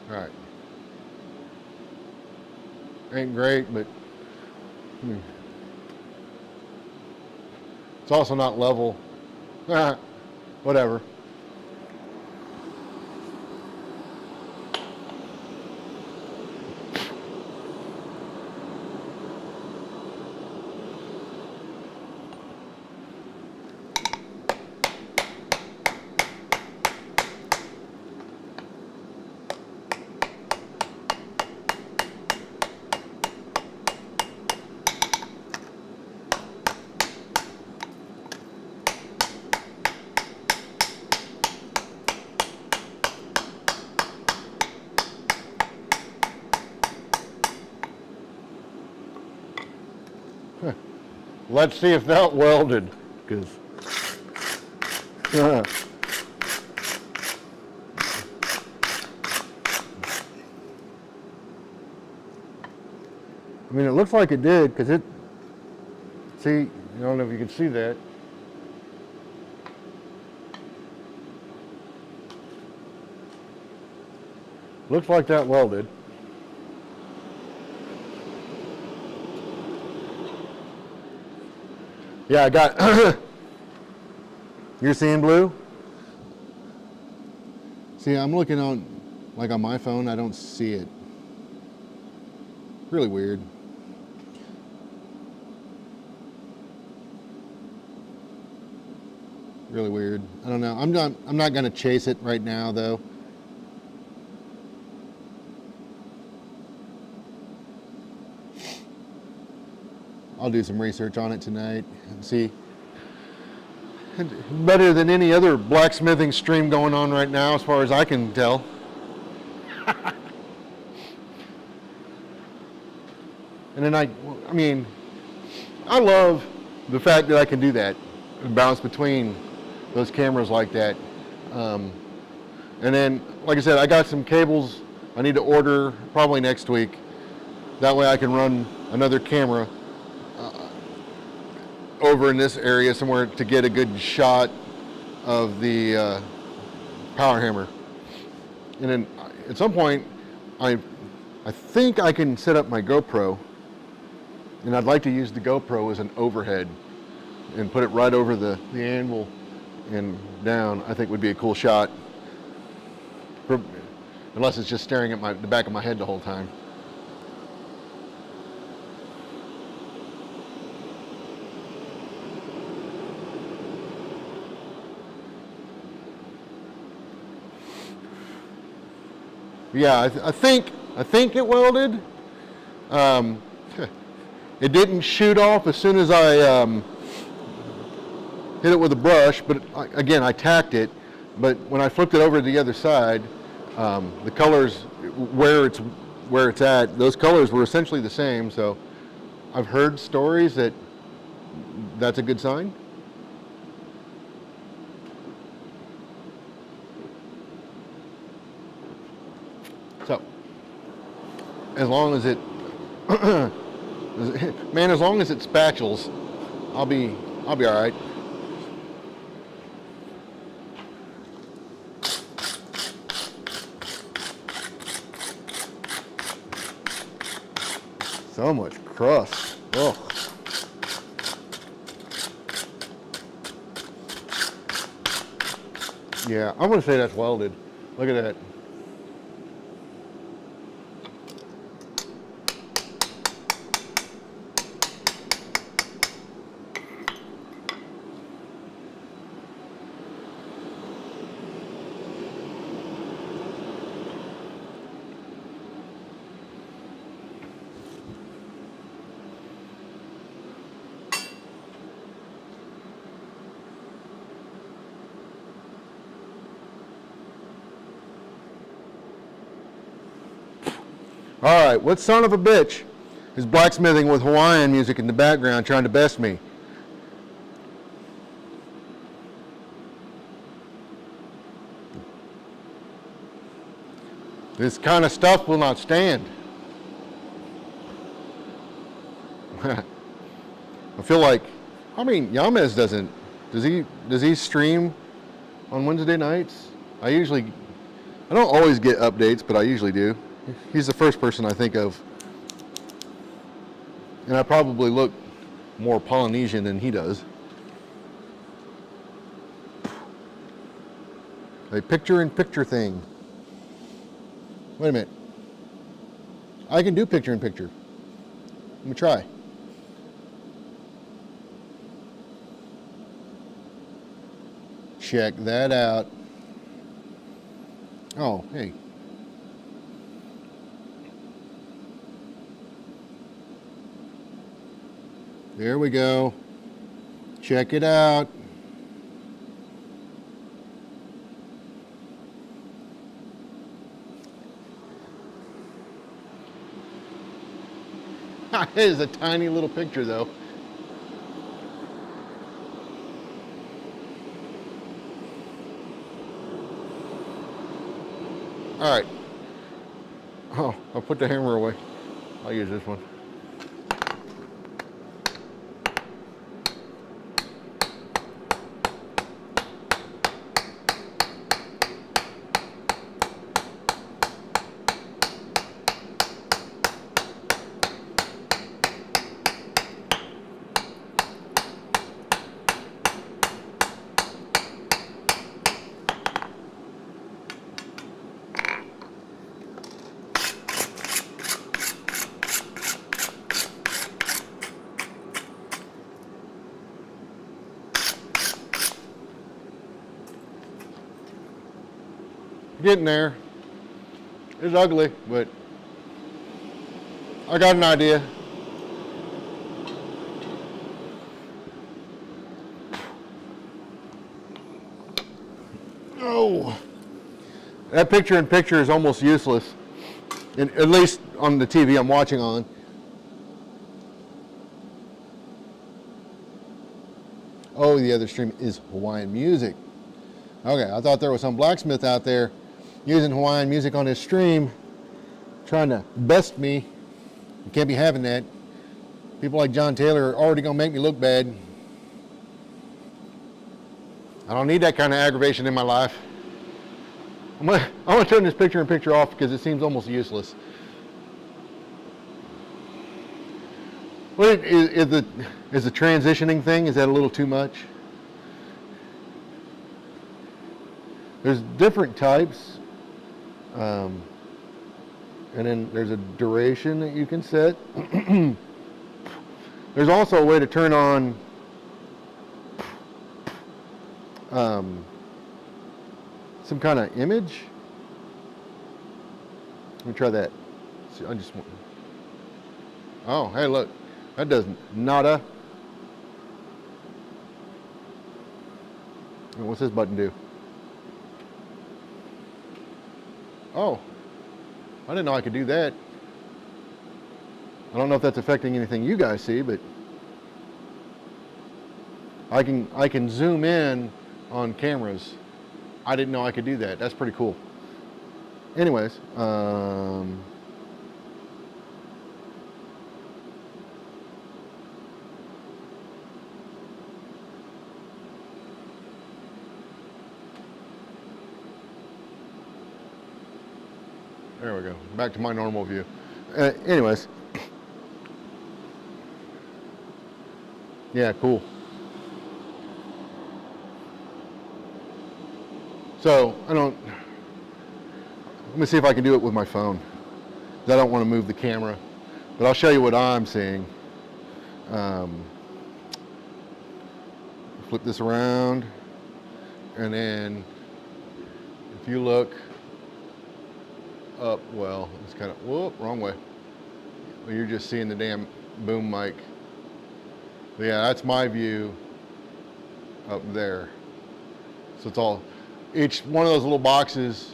All right. Ain't great, but it's also not level. Whatever. Let's see if that welded, because I mean, it looks like it did, because it, see, I don't know if you can see that. Looks like that welded. Yeah, I got, you're seeing blue? See, I'm looking on, like on my phone, I don't see it. Really weird. Really weird. I don't know. I'm not gonna chase it right now though. I'll do some research on it tonight and see. Better than any other blacksmithing stream going on right now, as far as I can tell. And then I mean, I love the fact that I can do that, bounce between those cameras like that. And then, like I said, I got some cables I need to order probably next week. That way I can run another camera over in this area somewhere to get a good shot of the power hammer. And then at some point, I think I can set up my GoPro, and I'd like to use the GoPro as an overhead and put it right over the anvil and down. I think would be a cool shot, unless it's just staring at the back of my head the whole time. Yeah, I think it welded. It didn't shoot off as soon as I hit it with a brush, but again, I tacked it. But when I flipped it over to the other side, the colors where it's at, those colors were essentially the same. So I've heard stories that that's a good sign. So, as long as it, man, as long as it spatulas, I'll be all right. So much crust. Ugh. Yeah, I'm gonna say that's welded. Look at that. All right, what son of a bitch is blacksmithing with Hawaiian music in the background trying to best me? This kind of stuff will not stand. I feel like, I mean, Yamez does he stream on Wednesday nights? I usually I don't always get updates, but I usually do. He's the first person I think of. And I probably look more Polynesian than he does. A picture-in-picture thing. Wait a minute. I can do picture-in-picture. Let me try. Check that out. Oh, hey. There we go. Check it out. It is a tiny little picture though. All right. Oh, I'll put the hammer away. I'll use this one. Getting there. It's ugly, but I got an idea. Oh, that picture-in-picture is almost useless, at least on the TV I'm watching on. Oh, the other stream is Hawaiian music. Okay, I thought there was some blacksmith out there using Hawaiian music on his stream, trying to best me. You can't be having that. People like John Taylor are already gonna make me look bad. I don't need that kind of aggravation in my life. I'm gonna turn this picture-in-picture off because it seems almost useless. What is the transitioning thing? Is that a little too much? There's different types. And then there's a duration that you can set. There's also a way to turn on some kind of image. Let me try that. See, I just want. Oh, hey, look, that does nada. And what's this button do? Oh, I didn't know I could do that. I don't know if that's affecting anything you guys see, but I can zoom in on cameras. I didn't know I could do that. That's pretty cool. Anyways, there we go. Back to my normal view. Anyways. Yeah, cool. So, let me see if I can do it with my phone. I don't want to move the camera, but I'll show you what I'm seeing. Flip this around, and then if you look up, well, it's kind of, whoop, wrong way. Well, you're just seeing the damn boom mic. But yeah, that's my view up there. So it's all, each one of those little boxes,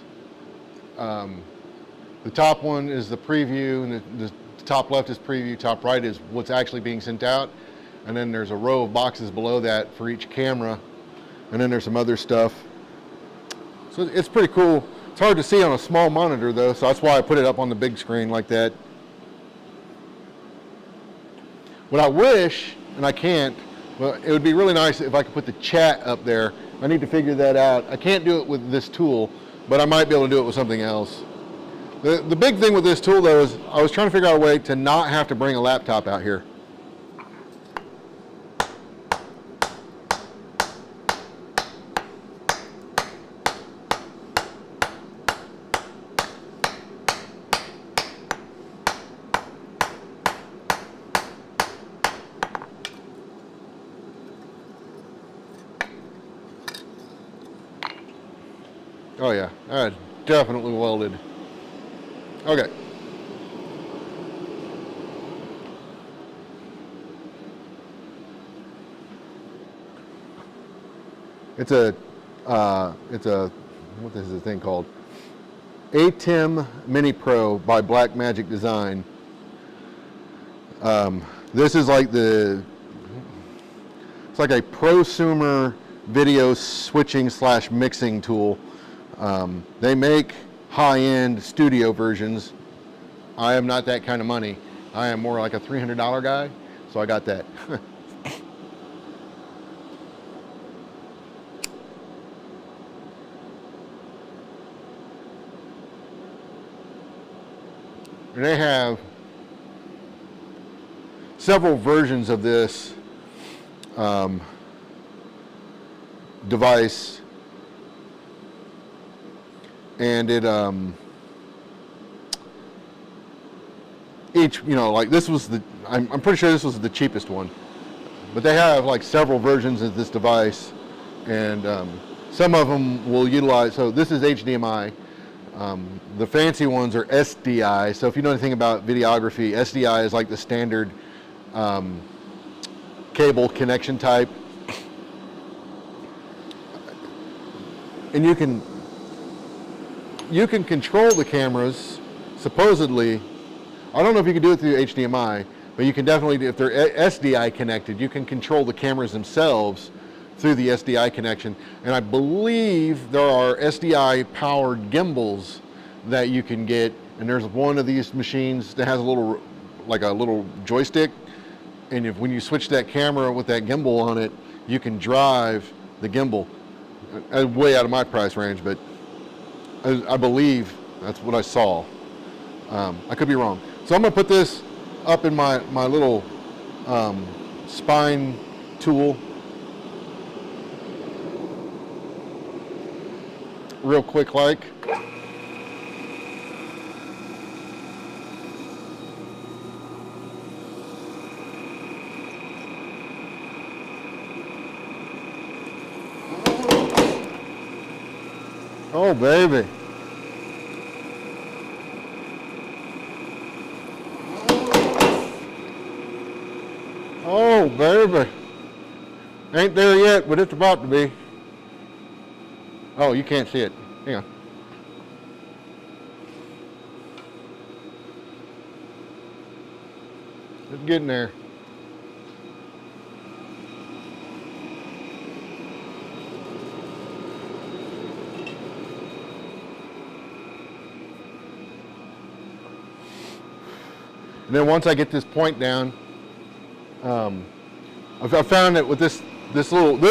the top one is the preview, and the top left is preview, top right is what's actually being sent out. And then there's a row of boxes below that for each camera. And then there's some other stuff. So it's pretty cool. It's hard to see on a small monitor though, so that's why I put it up on the big screen like that. What I wish, and I can't, well, it would be really nice if I could put the chat up there. I need to figure that out. I can't do it with this tool, but I might be able to do it with something else. The big thing with this tool though is I was trying to figure out a way to not have to bring a laptop out here. Oh yeah, definitely welded. Okay. It's a, what is this thing called? ATEM Mini Pro by Blackmagic Design. This is like it's like a prosumer video switching / mixing tool. They make high-end studio versions. I am not that kind of money. I am more like a $300 guy, so I got that. And they have several versions of this device, and it each, like this was I'm pretty sure this was the cheapest one, but they have like several versions of this device, and some of them will utilize, so this is HDMI. The fancy ones are SDI. So if you know anything about videography, SDI is like the standard cable connection type. And you can control the cameras, supposedly. I don't know if you can do it through HDMI, but you can definitely, if they're SDI connected, you can control the cameras themselves through the SDI connection. And I believe there are SDI powered gimbals that you can get, and there's one of these machines that has a little joystick, and when you switch that camera with that gimbal on it, you can drive the gimbal. Way out of my price range, but I believe that's what I saw. I could be wrong. So I'm gonna put this up in my little spine tool real quick like. Oh baby. Oh baby. Ain't there yet, but it's about to be. Oh, you can't see it. Hang on. It's getting there. And then once I get this point down, I found that with this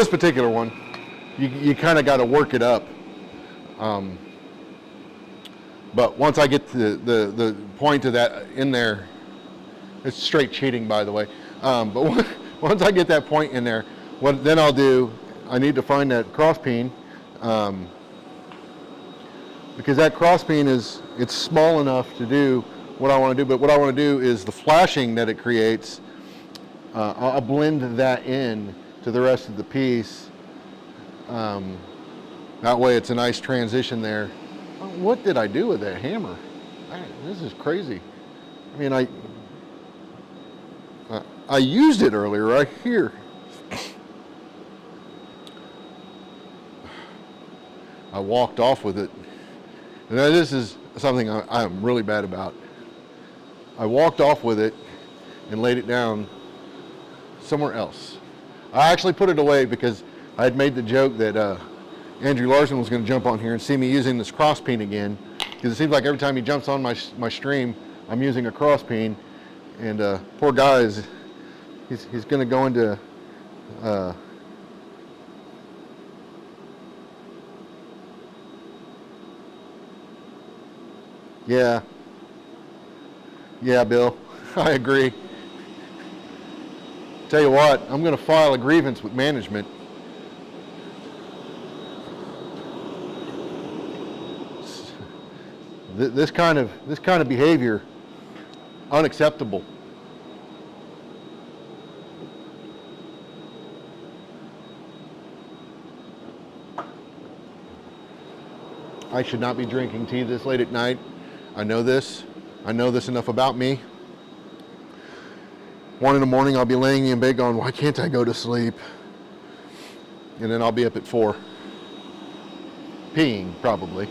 particular one, you kind of got to work it up. But once I get the point of that in there, it's straight cheating, by the way. But once I get that point in there, what then I'll do, I need to find that cross peen, because that cross peen it's small enough to do what I want to do. But what I want to do is the flashing that it creates, I'll blend that in to the rest of the piece. That way it's a nice transition there. What did I do with that hammer? This is crazy. I mean, I used it earlier right here. I walked off with it. And now this is something I'm really bad about. I walked off with it and laid it down somewhere else. I actually put it away because I had made the joke that Andrew Larson was going to jump on here and see me using this cross peen again, because it seems like every time he jumps on my stream, I'm using a cross peen, and poor guy he's going to go into Yeah. Yeah, Bill. I agree. Tell you what, I'm going to file a grievance with management. This kind of behavior, unacceptable. I should not be drinking tea this late at night. I know this. I know this enough about me. 1 in the morning, I'll be laying in bed going, why can't I go to sleep? And then I'll be up at 4. Peeing, probably.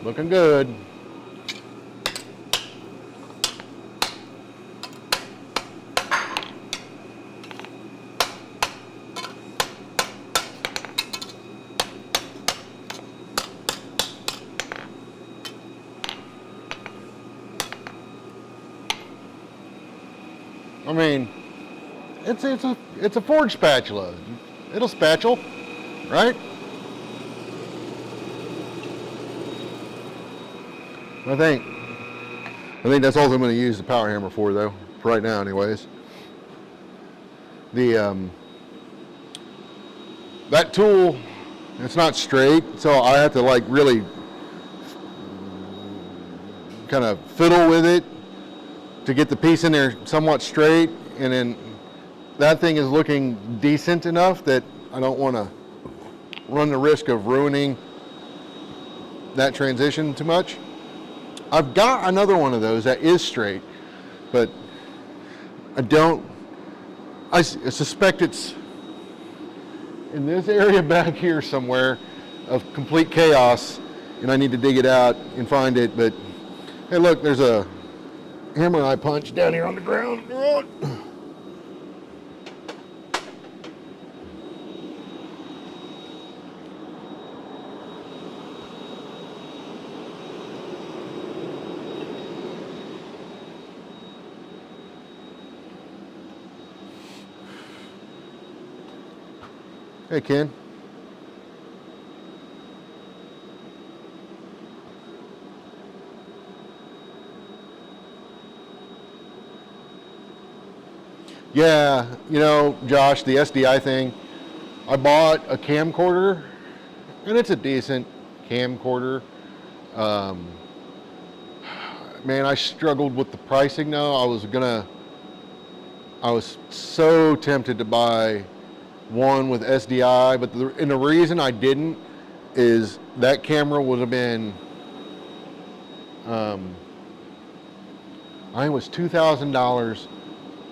Looking good. I mean, it's a forge spatula. It'll spatule, right? I think that's all I'm going to use the power hammer for, though, for right now, anyways. The that tool, it's not straight, so I have to like really kind of fiddle with it to get the piece in there somewhat straight, and then that thing is looking decent enough that I don't want to run the risk of ruining that transition too much. I've got another one of those that is straight, but I suspect it's in this area back here somewhere of complete chaos, and I need to dig it out and find it. But hey, look, there's a hammer I punched down here on the ground. Hey, Ken. Yeah, you know, Josh, the SDI thing, I bought a camcorder, and it's a decent camcorder. Man, I struggled with the pricing though. I was so tempted to buy one with SDI, but the reason I didn't is that camera would have been, I think it was $2,000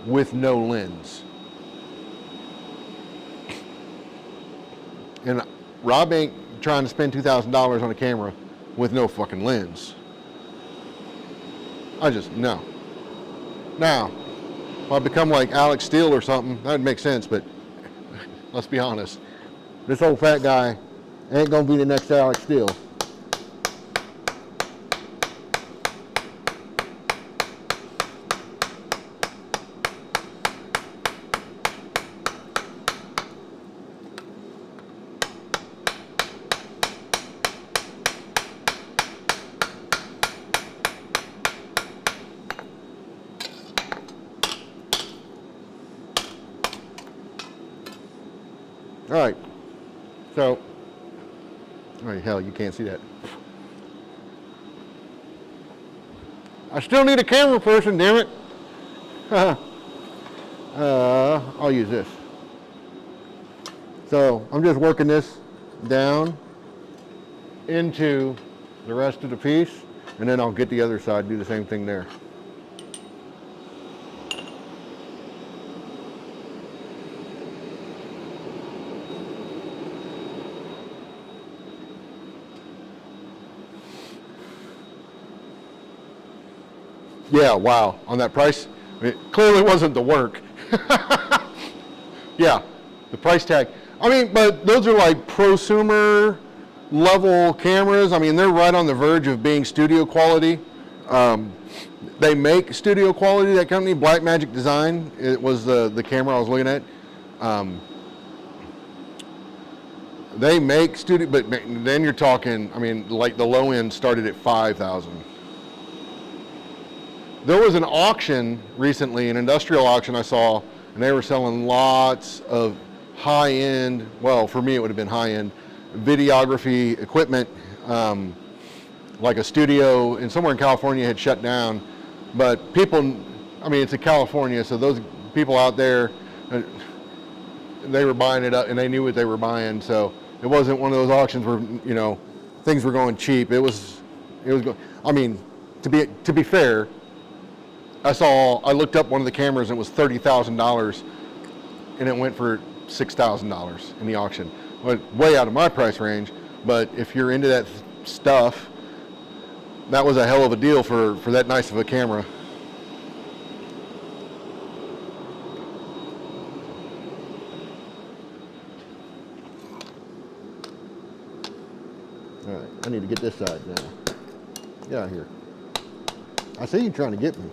with no lens. And Rob ain't trying to spend $2,000 on a camera with no fucking lens. No. Now, if I become like Alex Steele or something, that'd make sense, but let's be honest. This old fat guy ain't gonna be the next Alex Steele. All right, so, oh hell, you can't see that. I still need a camera person, damn it. I'll use this. So I'm just working this down into the rest of the piece, and then I'll get the other side, do the same thing there. Yeah, wow. On that price, it clearly wasn't the work. Yeah, the price tag. I mean, but those are like prosumer level cameras. I mean, they're right on the verge of being studio quality. They make studio quality, that company, Blackmagic Design. It was the camera I was looking at. They make studio, but then you're talking, I mean, like the low end started at 5,000. There was an auction recently, an industrial auction I saw, and they were selling lots of high-end, well, for me it would have been high-end, videography equipment, like a studio, and somewhere in California had shut down. But people, I mean, it's in California, so those people out there, they were buying it up, and they knew what they were buying, so it wasn't one of those auctions where, you know, things were going cheap. It was, I mean, to be fair, I looked up one of the cameras and it was $30,000 and it went for $6,000 in the auction. Went way out of my price range, but if you're into that stuff, that was a hell of a deal for that nice of a camera. All right, I need to get this side now. Get out of here. I see you trying to get me.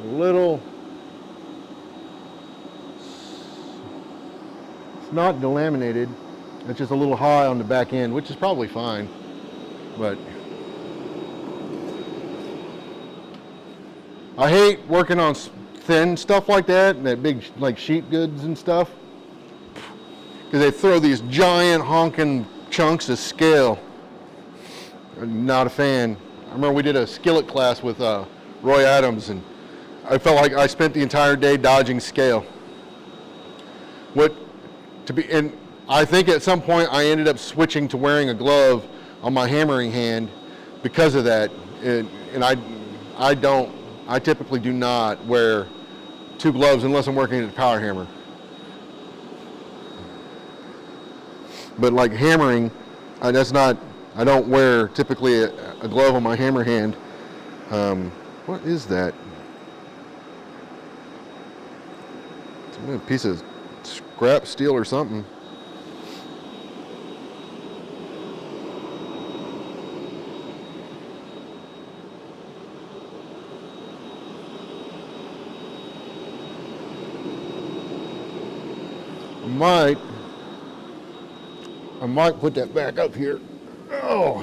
Little, it's not delaminated, it's just a little high on the back end, which is probably fine, but I hate working on thin stuff like that, and that big like sheet goods and stuff, because they throw these giant honking chunks of scale. I'm not a fan. I remember we did a skillet class with Roy Adams, and I felt like I spent the entire day dodging scale. And I think at some point I ended up switching to wearing a glove on my hammering hand because of that. And I typically do not wear two gloves unless I'm working at a power hammer. But like hammering, I don't wear typically a glove on my hammer hand. What is that? A piece of scrap steel or something. I might put that back up here. Oh,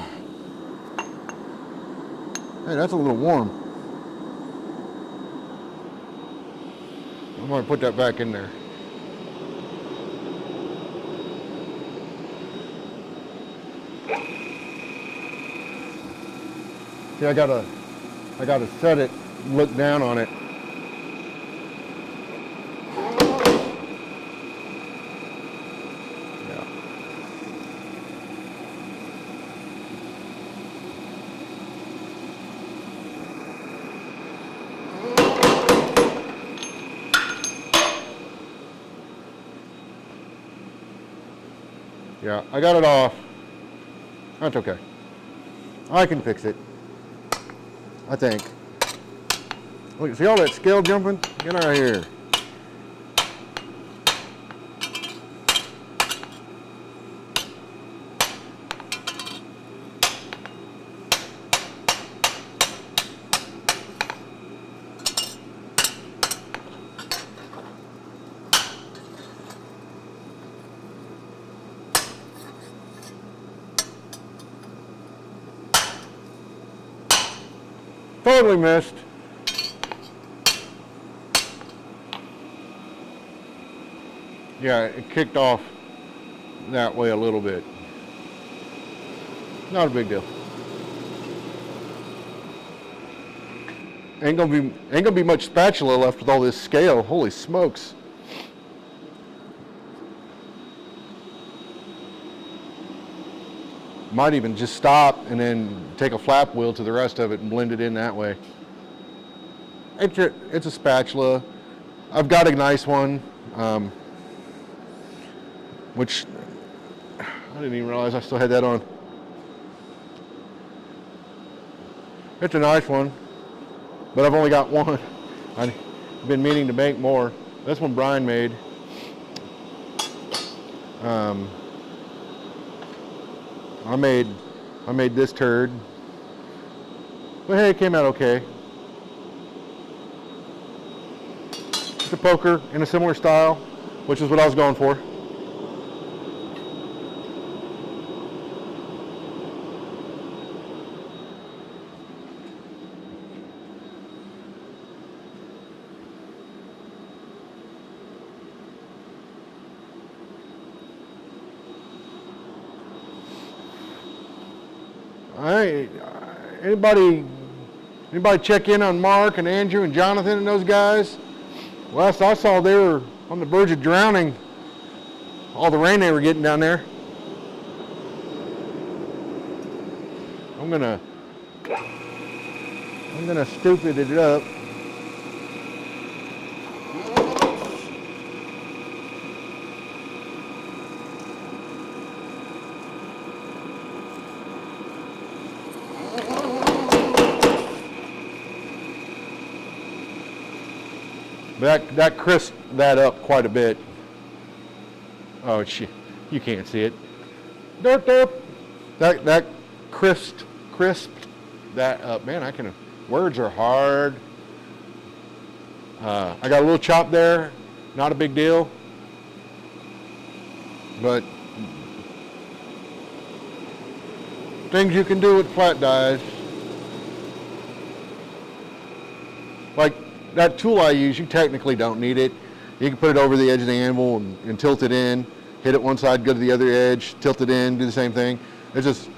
hey, that's a little warm. I'm going to put that back in there. See, I gotta set it, look down on it. Yeah. Yeah, I got it off. That's okay. I can fix it. I think. Look, see all that scale jumping? Get out of here. Totally missed. Yeah, it kicked off that way a little bit. Not a big deal. Ain't gonna be much spatula left with all this scale. Holy smokes. Might even just stop and then take a flap wheel to the rest of it and blend it in that way. It's a spatula. I've got a nice one, which I didn't even realize I still had that on. It's a nice one, but I've only got one. I've been meaning to make more. This one Brian made. I made this turd, but hey, it came out okay. It's a poker in a similar style, which is what I was going for. Anybody check in on Mark and Andrew and Jonathan and those guys? Last I saw, they were on the verge of drowning. All the rain they were getting down there. I'm gonna stupid it up. That crisped that up quite a bit. Oh, you can't see it. Derp, derp. That crisped that up. Man, words are hard. I got a little chop there. Not a big deal. But things you can do with flat dies. Like that tool I use, you technically don't need it. You can put it over the edge of the anvil and tilt it in, hit it one side, go to the other edge, tilt it in, do the same thing. It's just,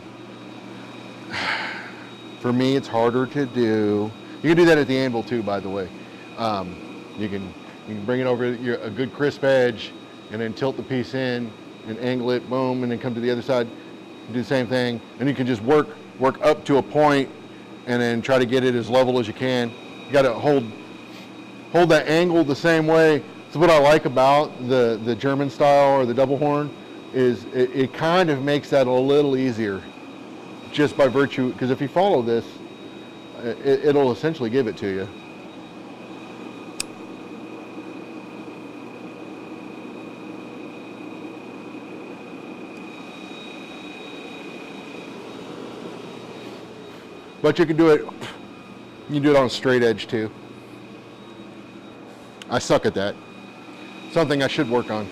for me, it's harder to do. You can do that at the anvil too, by the way. You can bring it over a good crisp edge and then tilt the piece in and angle it, boom, and then come to the other side, do the same thing. And you can just work up to a point and then try to get it as level as you can. You got to hold that angle the same way. So what I like about the German style or the double horn is it kind of makes that a little easier just by virtue, because if you follow this, it'll essentially give it to you. But you can do it on a straight edge too. I suck at that. Something I should work on.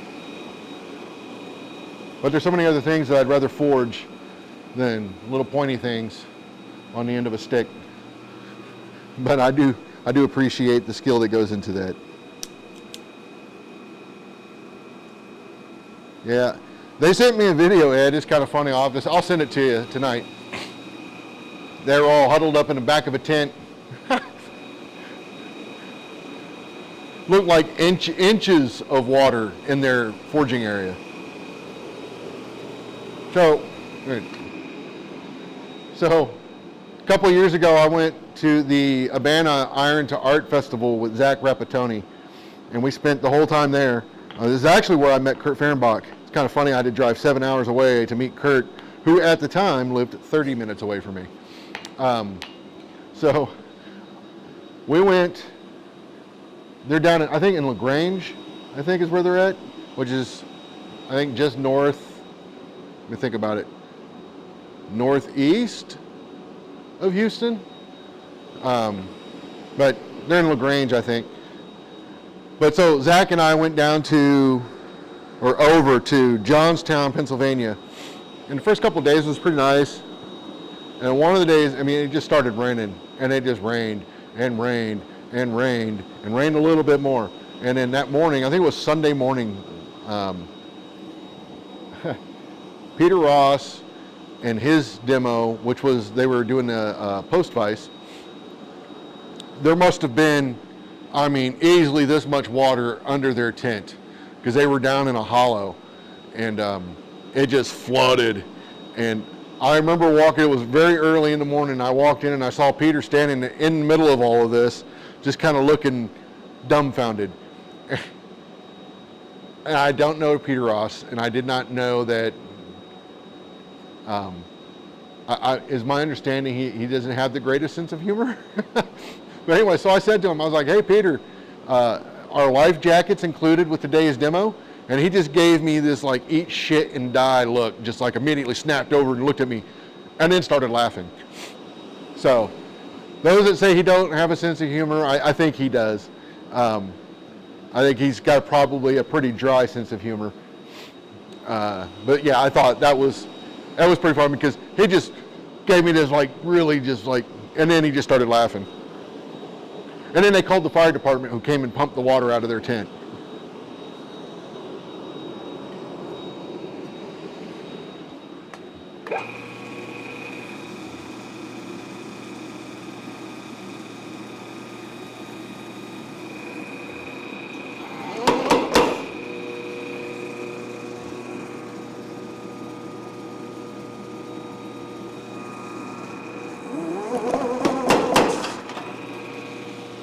But there's so many other things that I'd rather forge than little pointy things on the end of a stick. But I do appreciate the skill that goes into that. Yeah, they sent me a video, Ed. It's kind of funny. I'll send it to you tonight. They're all huddled up in the back of a tent. Looked like inches of water in their forging area. So a couple of years ago, I went to the Abana Iron to Art Festival with Zach Rapatoni, and we spent the whole time there. This is actually where I met Kurt Fehrenbach. It's kind of funny, I had to drive 7 hours away to meet Kurt, who at the time lived 30 minutes away from me. So we went. They're down in, I think in LaGrange, I think is where they're at, which is, I think, just north, let me think about it, northeast of Houston. But they're in LaGrange, I think. But so Zach and I went down over to Johnstown, Pennsylvania. And the first couple of days was pretty nice. And one of the days, it just started raining. And it just rained and rained and rained and rained a little bit more. And then that morning, I think it was Sunday morning, Peter Ross and his demo, which was they were doing a post vise, there must have been, I mean, easily this much water under their tent because they were down in a hollow, and it just flooded. And I remember walking, it was very early in the morning, I walked in and I saw Peter standing in the middle of all of this, just kind of looking dumbfounded. And I don't know Peter Ross, and I did not know that, is my understanding he doesn't have the greatest sense of humor. But anyway, so I said to him, I was like, hey Peter, are life jackets included with today's demo? And he just gave me this like eat shit and die look, just like immediately snapped over and looked at me and then started laughing. So those that say he don't have a sense of humor, I think he does. I think he's got probably a pretty dry sense of humor. But yeah, I thought that was pretty funny because he just gave me this like really just like, and then he just started laughing. And then they called the fire department who came and pumped the water out of their tent.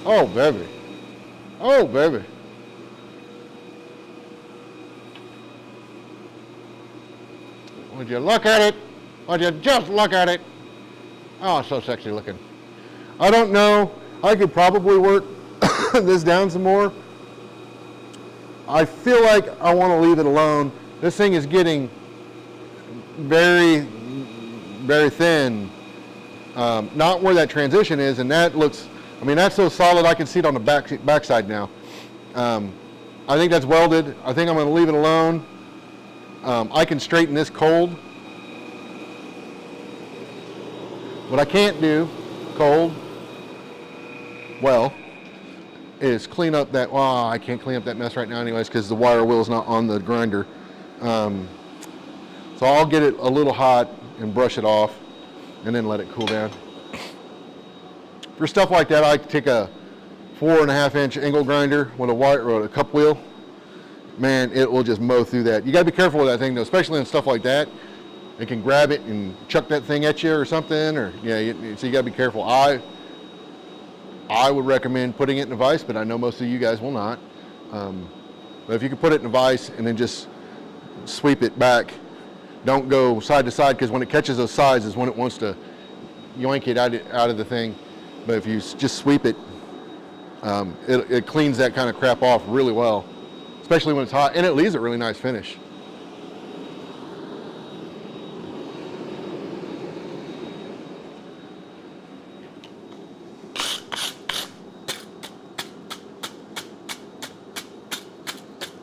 Oh, baby. Oh, baby. Would you look at it? Would you just look at it? Oh, so sexy looking. I don't know. I could probably work this down some more. I feel like I want to leave it alone. This thing is getting very, very thin. Not where that transition is, and that looks, I mean, that's so solid I can see it on the backside now. I think that's welded. I think I'm going to leave it alone. I can straighten this cold. What I can't do cold, well, is clean up that, well, I can't clean up that mess right now anyways because the wire wheel is not on the grinder. So I'll get it a little hot and brush it off and then let it cool down. For stuff like that, I take a 4.5 inch angle grinder with a wire or a cup wheel. Man, it will just mow through that. You gotta be careful with that thing though, especially in stuff like that. It can grab it and chuck that thing at you or something, or yeah, so you gotta be careful. I would recommend putting it in a vise, but I know most of you guys will not. But if you can put it in a vise and then just sweep it back, don't go side to side, because when it catches those sides is when it wants to yoink it out of the thing. But if you just sweep it, it cleans that kind of crap off really well, especially when it's hot, and it leaves a really nice finish.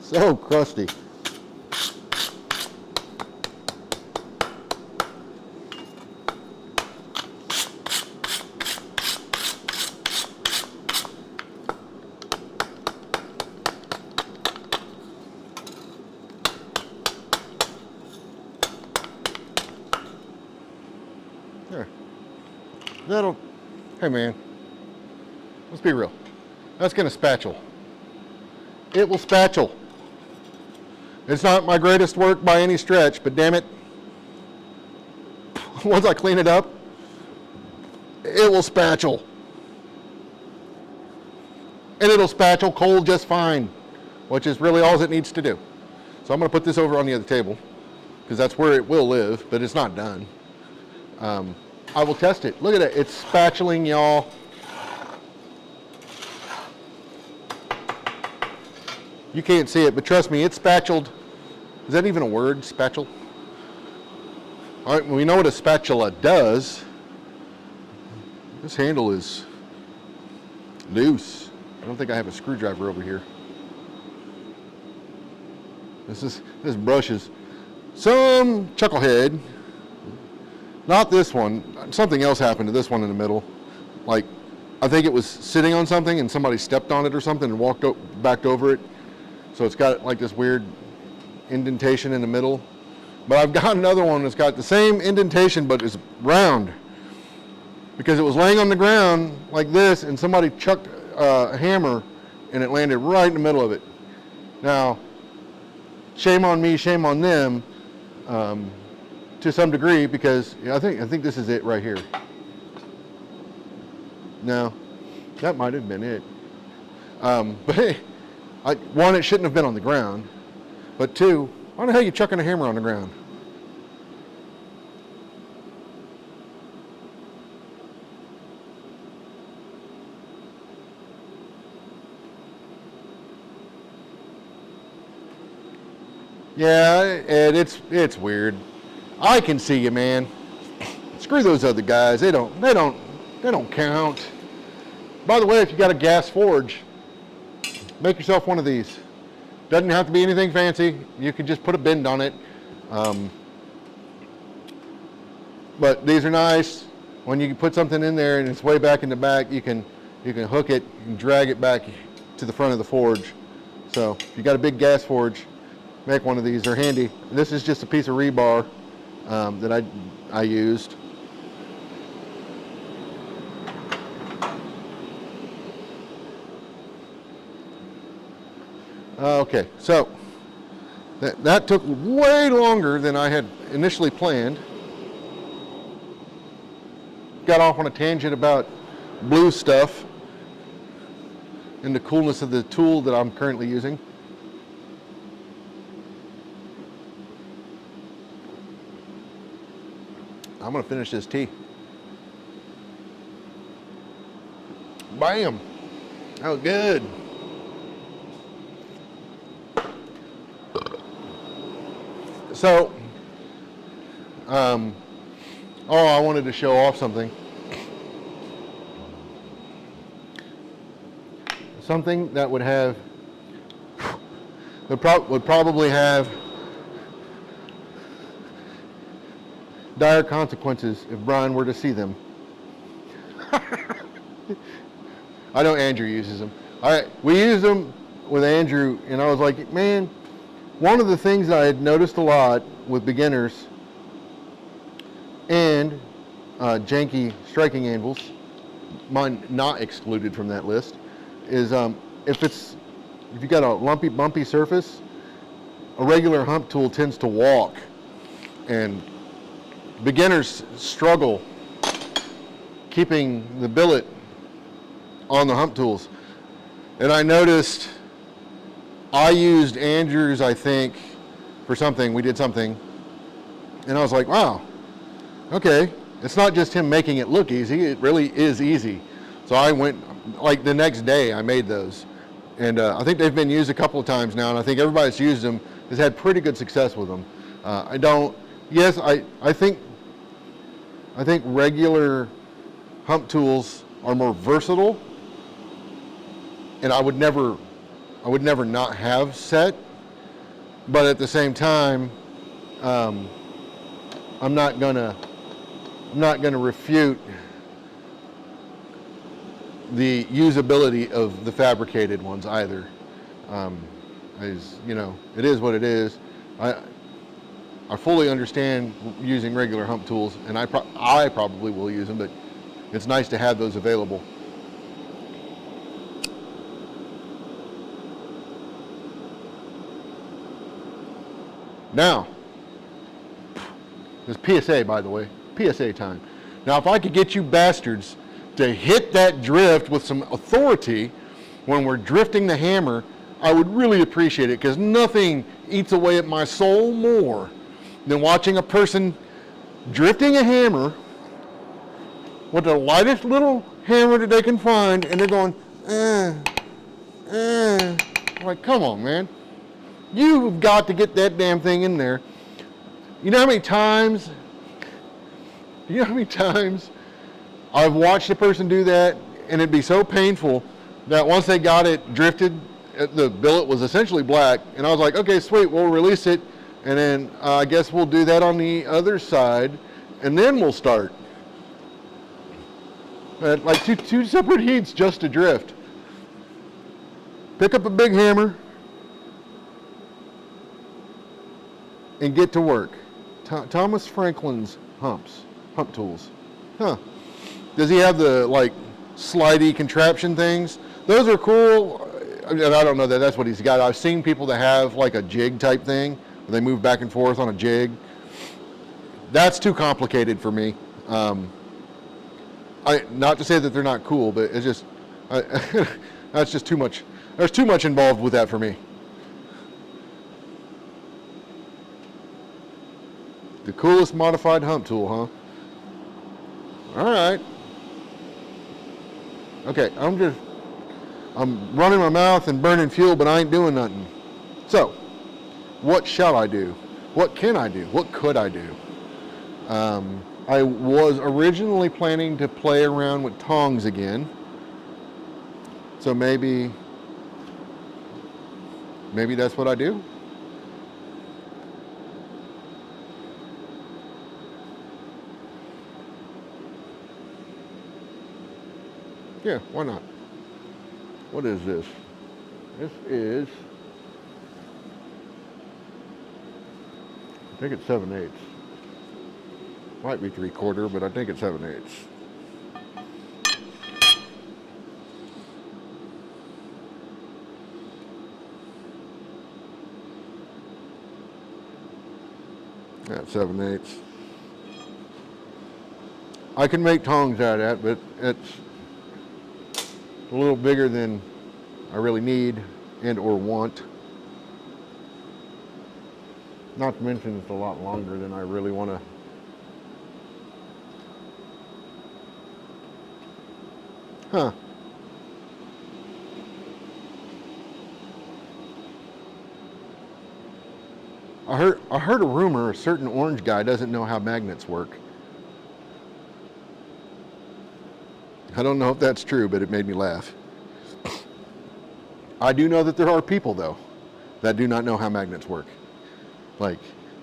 So crusty. There. That'll, hey man, let's be real. That's gonna spatule. It will spatule. It's not my greatest work by any stretch, but damn it, once I clean it up, it will spatule. And it'll spatule cold just fine, which is really all it needs to do. So I'm gonna put this over on the other table, because that's where it will live, but it's not done. I will test it. Look at it, it's spatuling, y'all. You can't see it, but trust me, it's spatuled. Is that even a word, spatule? All right, well, we know what a spatula does. This handle is loose. I don't think I have a screwdriver over here. This brush is some chucklehead. Not this one. Something else happened to this one in the middle. like, I think it was sitting on something and somebody stepped on it or something and walked back over it. So it's got like this weird indentation in the middle. But I've got another one that's got the same indentation but is round, because it was laying on the ground like this and somebody chucked a hammer and it landed right in the middle of it. Now, shame on me, shame on them, to some degree, because I think this is it right here. No, that might have been it. But hey, one, it shouldn't have been on the ground. But two, why the hell are you chucking a hammer on the ground? Yeah, Ed, it's weird. I can see you, man. Screw those other guys. They don't count. By the way, if you got a gas forge, make yourself one of these. Doesn't have to be anything fancy. You can just put a bend on it. But these are nice. When you put something in there and it's way back in the back, you can hook it and drag it back to the front of the forge. So if you got a big gas forge, make one of these. They're handy. This is just a piece of rebar that I used. Okay, so that took way longer than I had initially planned. Got off on a tangent about blue stuff and the coolness of the tool that I'm currently using. I'm gonna finish this tea. Bam! Oh, good. So, I wanted to show off something. Something that would have, would probably have dire consequences if Brian were to see them. I know Andrew uses them. We use them with Andrew, and I was like, man, one of the things that I had noticed a lot with beginners and janky striking anvils, mine not excluded from that list, is if you got a lumpy, bumpy surface, a regular hump tool tends to walk, and beginners struggle keeping the billet on the hump tools. And I noticed I used Andrew's, I think, for something. We did something, and I was like, wow, okay, it's not just him making it look easy, it really is easy. So I went, like the next day I made those, and I think they've been used a couple of times now, and I think everybody that's used them has had pretty good success with them. I think regular hump tools are more versatile, and I would never not have set, but at the same time, I'm not gonna refute the usability of the fabricated ones either. It is what it is. I fully understand using regular hump tools, and I probably will use them, but it's nice to have those available. Now, this PSA, by the way, PSA time. Now, if I could get you bastards to hit that drift with some authority when we're drifting the hammer, I would really appreciate it, because nothing eats away at my soul more than watching a person drifting a hammer with the lightest little hammer that they can find, and they're going, like, come on, man. You've got to get that damn thing in there. You know how many times I've watched a person do that, and it'd be so painful that once they got it drifted, the billet was essentially black, and I was like, okay, sweet, we'll release it, and then I guess we'll do that on the other side, and then we'll start. Like two separate heats just to drift. Pick up a big hammer and get to work. Thomas Franklin's hump tools. Huh. Does he have the like slidey contraption things? Those are cool. And I don't know that that's what he's got. I've seen people that have like a jig type thing where they move back and forth on a jig. That's too complicated for me. Not to say that they're not cool, but it's just that's just too much. There's too much involved with that for me. The coolest modified hump tool, huh? All right. Okay, I'm running my mouth and burning fuel, but I ain't doing nothing. So, what shall I do? What can I do? What could I do? I was originally planning to play around with tongs again. So maybe that's what I do. Yeah, why not? What is this? This is, I think it's 7/8. Might be 3/4, but I think it's 7/8. That's 7/8. I can make tongs out of that, but it's a little bigger than I really need and or want. Not to mention it's a lot longer than I really want to. Huh. I heard a rumor a certain orange guy doesn't know how magnets work. I don't know if that's true, but it made me laugh. I do know that there are people, though, that do not know how magnets work. Like,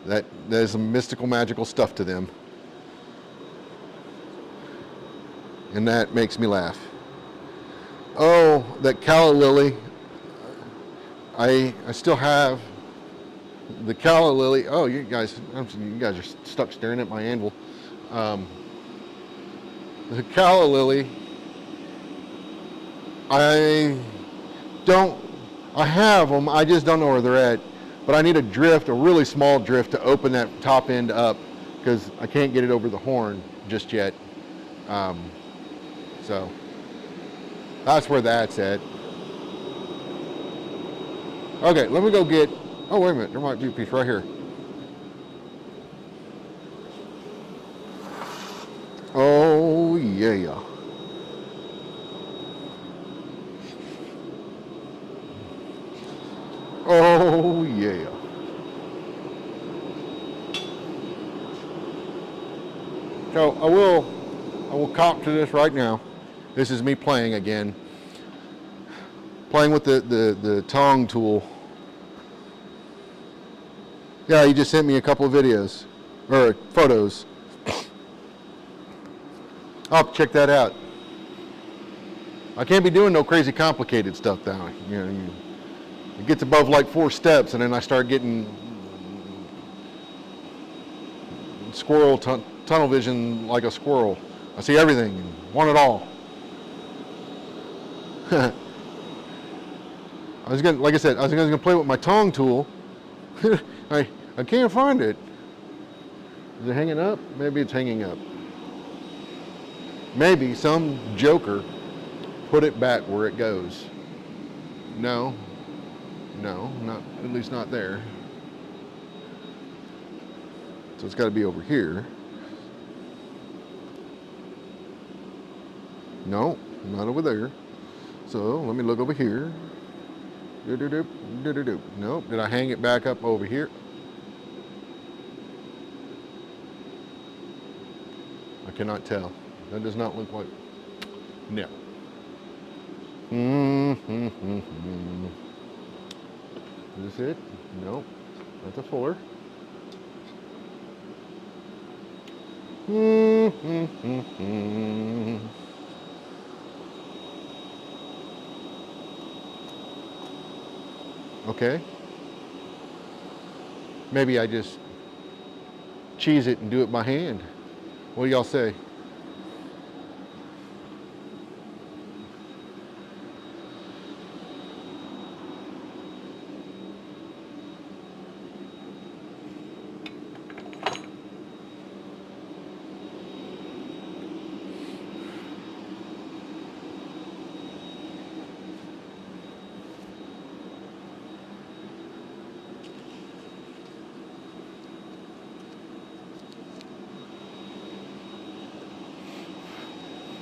there's some mystical, magical stuff to them. And that makes me laugh. Oh, that calla lily. I still have the calla lily. Oh, you guys are stuck staring at my anvil. The calla lily, I have them, I just don't know where they're at. But I need a really small drift to open that top end up because I can't get it over the horn just yet. So that's where that's at. Okay, let me go get, oh wait a minute, there might be a piece right here. Oh yeah. Oh yeah. So I will cop to this right now. This is me playing again. Playing with the tong tool. Yeah, he just sent me a couple of videos or photos. I'll have to check that out. I can't be doing no crazy complicated stuff now. It gets above like 4 steps, and then I start getting tunnel vision like a squirrel. I see everything and want it all. Like I said, I was gonna play with my tong tool. I can't find it. Is it hanging up? Maybe it's hanging up. Maybe some joker put it back where it goes. No, not at least not there. So it's got to be over here. No, not over there. So let me look over here. Nope. Did I hang it back up over here? I cannot tell. That does not look like. No. Is this it? Nope. That's a fuller. Okay. Maybe I just cheese it and do it by hand. What do y'all say?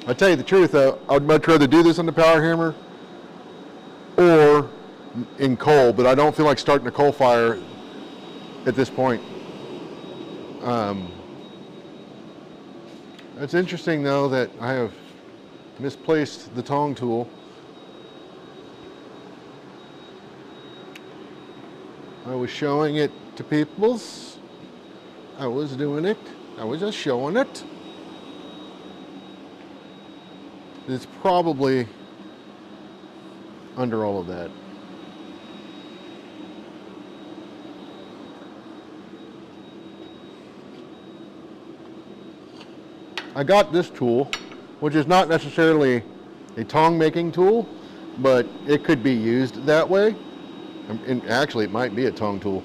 I tell you the truth though, I'd much rather do this on the power hammer or in coal, but I don't feel like starting a coal fire at this point. It's interesting though that I have misplaced the tong tool. I was showing it to peoples. I was doing it. I was just showing it. It's probably under all of that. I got this tool, which is not necessarily a tong making tool, but it could be used that way. And actually, it might be a tong tool.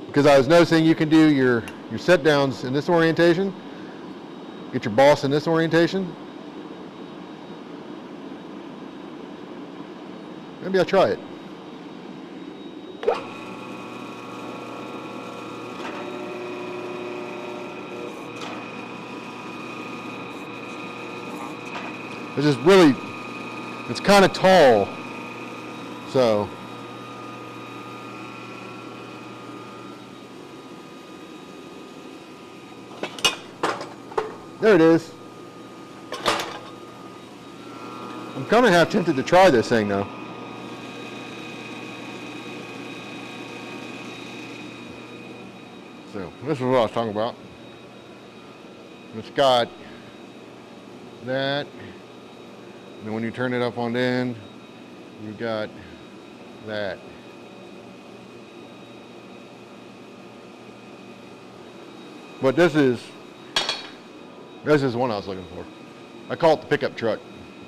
Because I was noticing you can do your set downs in this orientation, get your boss in this orientation. Maybe I'll try it. This is really, it's kind of tall, so. There it is. I'm kind of half tempted to try this thing though. So this is what I was talking about. It's got that, and then when you turn it up on end, you got that. But this is one I was looking for. I call it the pickup truck.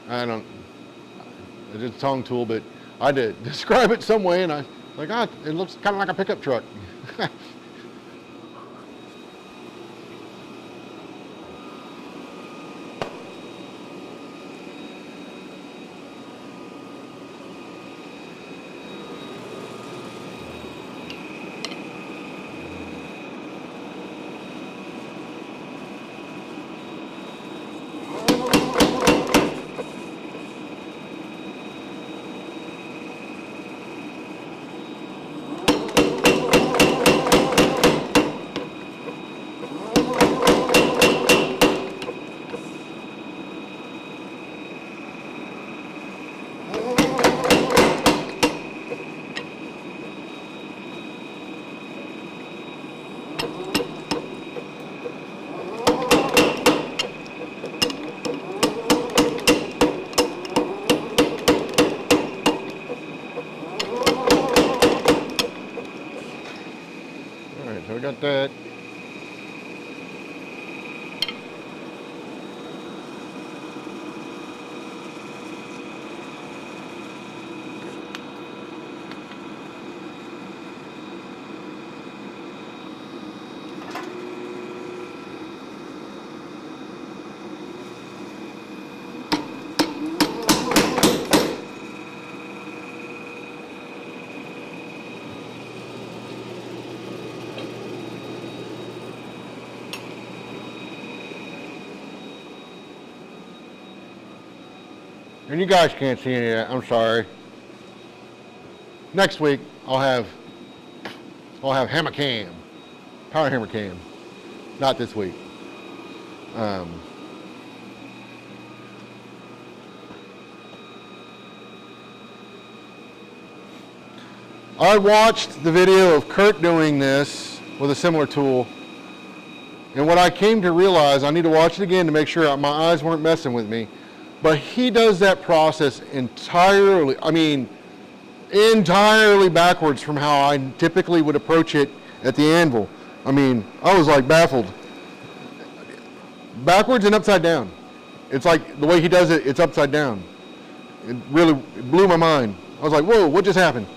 It's a tong tool, but I had to describe it some way, and I like, it looks kind of like a pickup truck. So we got that. And you guys can't see any of that, I'm sorry. Next week, I'll have hammer cam, power hammer cam. Not this week. I watched the video of Kurt doing this with a similar tool, and what I came to realize, I need to watch it again to make sure my eyes weren't messing with me, but he does that process entirely. I mean, entirely backwards from how I typically would approach it at the anvil. I mean, I was like baffled. Backwards and upside down. It's like the way he does it, it's upside down. It really blew my mind. I was like, whoa, what just happened?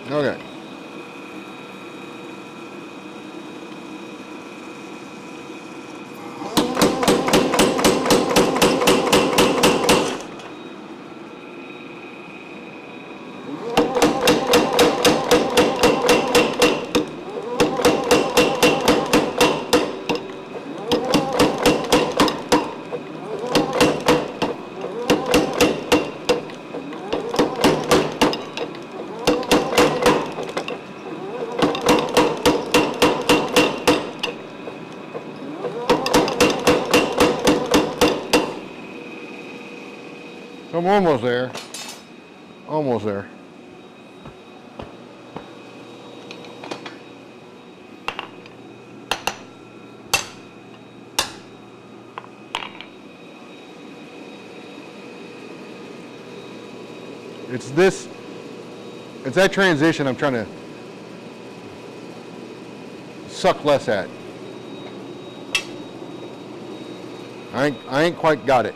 Okay. I'm almost there. Almost there. It's that transition I'm trying to suck less at. I ain't quite got it.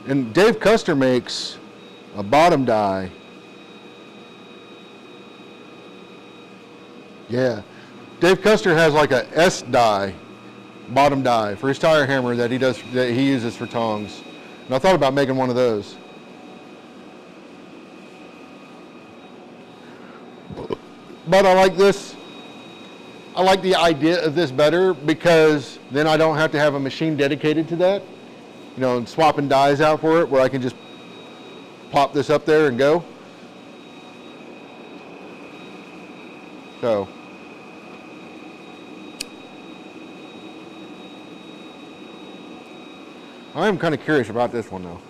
And Dave Custer makes a bottom die. Yeah. Dave Custer has like a S die, bottom die for his tire hammer that he uses for tongs. And I thought about making one of those. But I like this. I like the idea of this better because then I don't have to have a machine dedicated to that. You know, and swapping dies out for it where I can just pop this up there and go. So. I am kind of curious about this one though.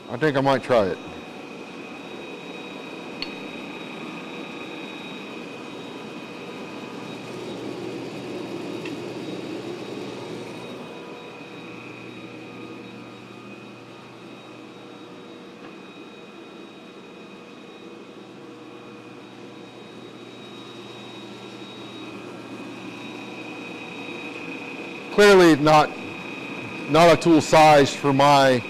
I think I might try it. Clearly not a tool sized for my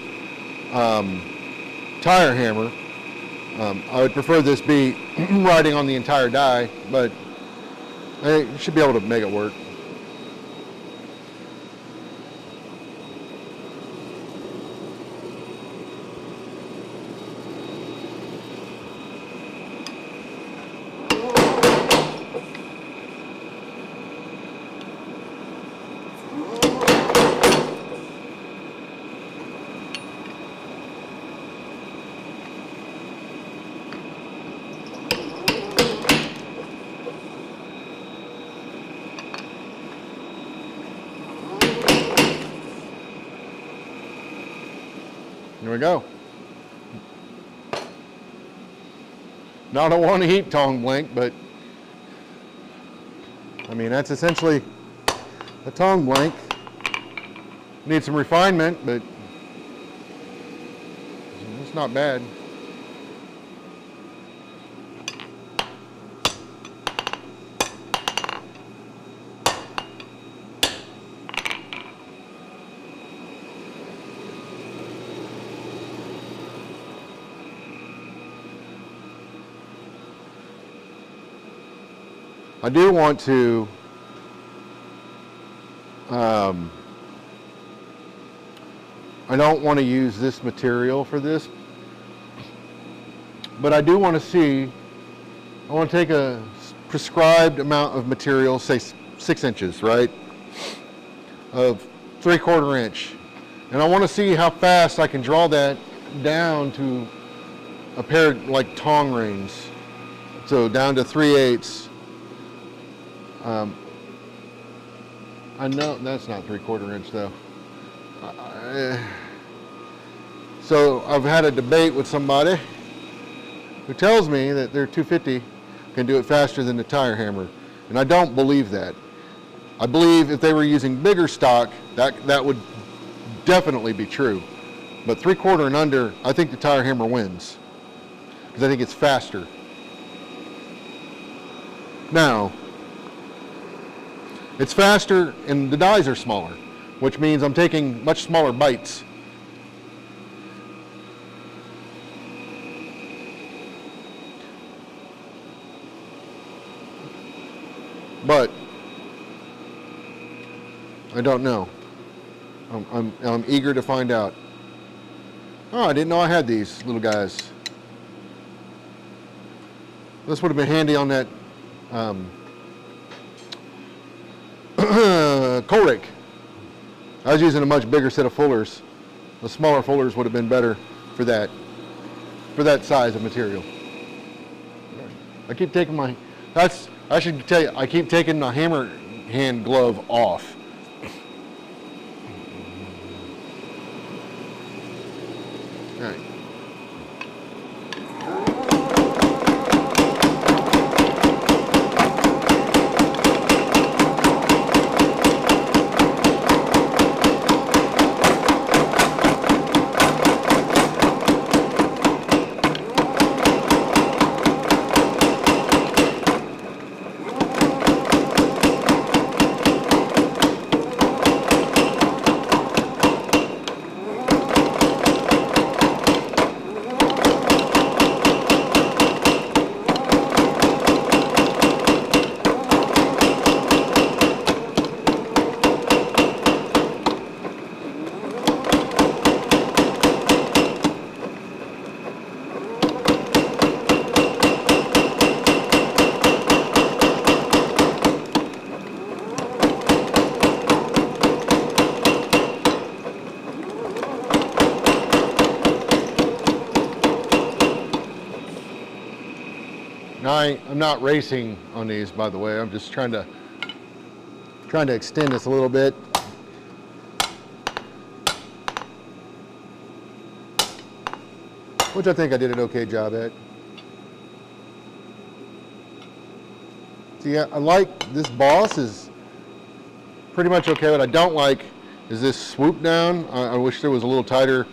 tire hammer. I would prefer this be riding on the entire die, but I should be able to make it work. Here we go. Not a one heat tong blank, but I mean, that's essentially a tong blank. Needs some refinement, but it's not bad. I do want to I don't want to use this material for this, but I do want to see, I want to take a prescribed amount of material, say 6 inches, right, of 3/4 inch, and I want to see how fast I can draw that down to a pair of like tong rings, so down to 3/8. I know that's not 3/4 inch though. So I've had a debate with somebody who tells me that their 250 can do it faster than the tire hammer, and I don't believe that. I believe if they were using bigger stock, that would definitely be true. But 3/4 and under, I think the tire hammer wins because I think it's faster. Now, it's faster and the dies are smaller, which means I'm taking much smaller bites. But I don't know. I'm eager to find out. Oh, I didn't know I had these little guys. This would have been handy on that coal rake. I was using a much bigger set of fullers. The smaller fullers would have been better for that size of material. I keep taking my, I should tell you, I keep taking my hammer hand glove off. All right. Now I'm not racing on these, by the way. I'm just trying to extend this a little bit. Which I think I did an okay job at. See, I like this boss is pretty much okay. What I don't like is this swoop down. I wish there was a little tighter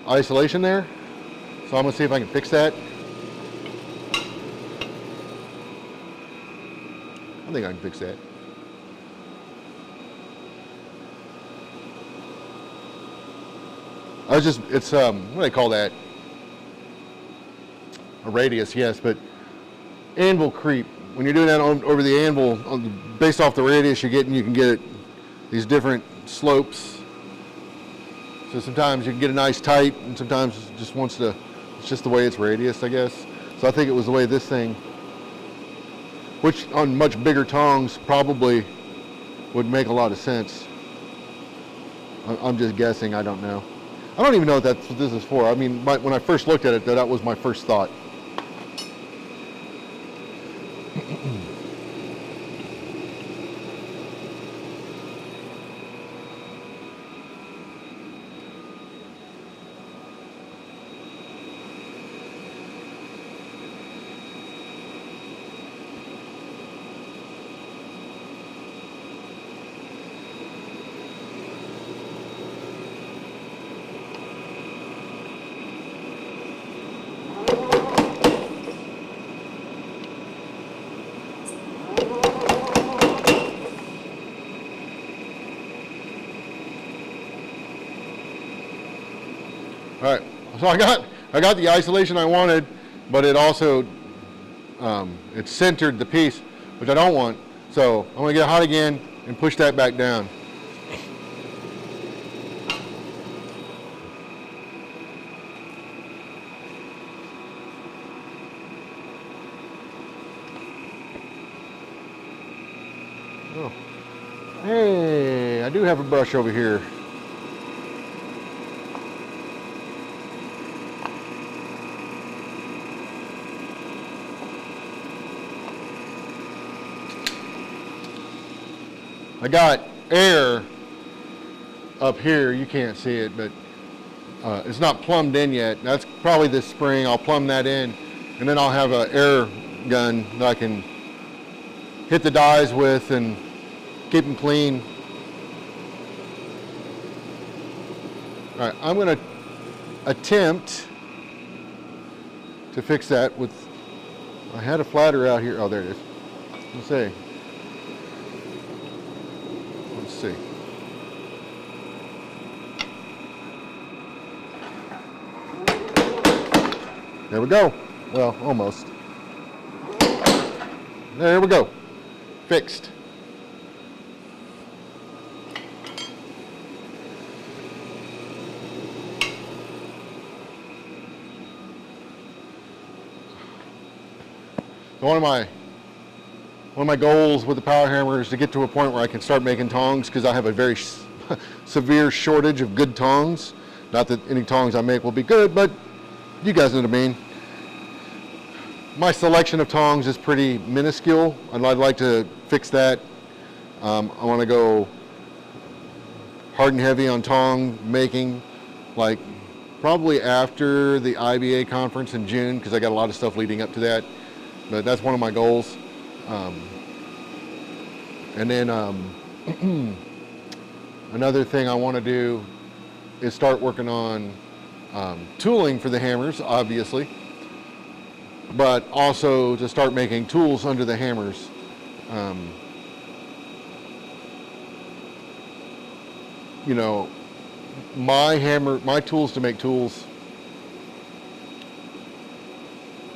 isolation there. So I'm gonna see if I can fix that. I think I can fix that. It's what do they call that? A radius, yes, but anvil creep. When you're doing that over the anvil, based off the radius you're getting, you can get these different slopes. So sometimes you can get a nice tight, and sometimes it just it's just the way it's radius, I guess. So I think it was the way this thing, which on much bigger tongs probably would make a lot of sense. I'm just guessing, I don't know. I don't even know if that's what this is for. I mean, when I first looked at it, that was my first thought. All right, so I got the isolation I wanted, but it also it centered the piece, which I don't want. So I'm gonna get hot again and push that back down. Oh, hey, I do have a brush over here. I got air up here. You can't see it, but it's not plumbed in yet. That's probably this spring. I'll plumb that in, and then I'll have an air gun that I can hit the dies with and keep them clean. All right, I'm going to attempt to fix that with, I had a flatter out here. Oh, there it is. Let's see. Let's see. There we go. Well, almost. There we go. Fixed. So one of my goals with the power hammer is to get to a point where I can start making tongs, because I have a very severe shortage of good tongs. Not that any tongs I make will be good, but you guys know what I mean. My selection of tongs is pretty minuscule, and I'd like to fix that. I want to go hard and heavy on tong making, like probably after the IBA conference in June, because I got a lot of stuff leading up to that. But that's one of my goals. And then another thing I want to do is start working on tooling for the hammers, obviously, but also to start making tools under the hammers. You know, my tools to make tools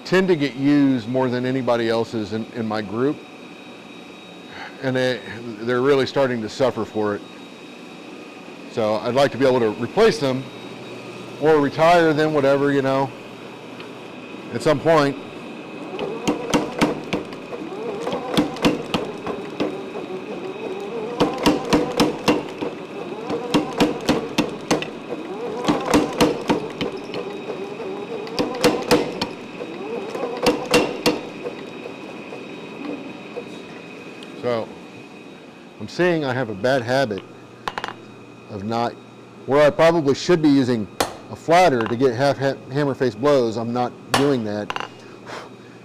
tend to get used more than anybody else's in my group, and they're really starting to suffer for it. So I'd like to be able to replace them or retire them, whatever, you know, at some point. So I'm seeing I have a bad habit of not, where I probably should be using a flatter to get half hammer face blows, I'm not doing that.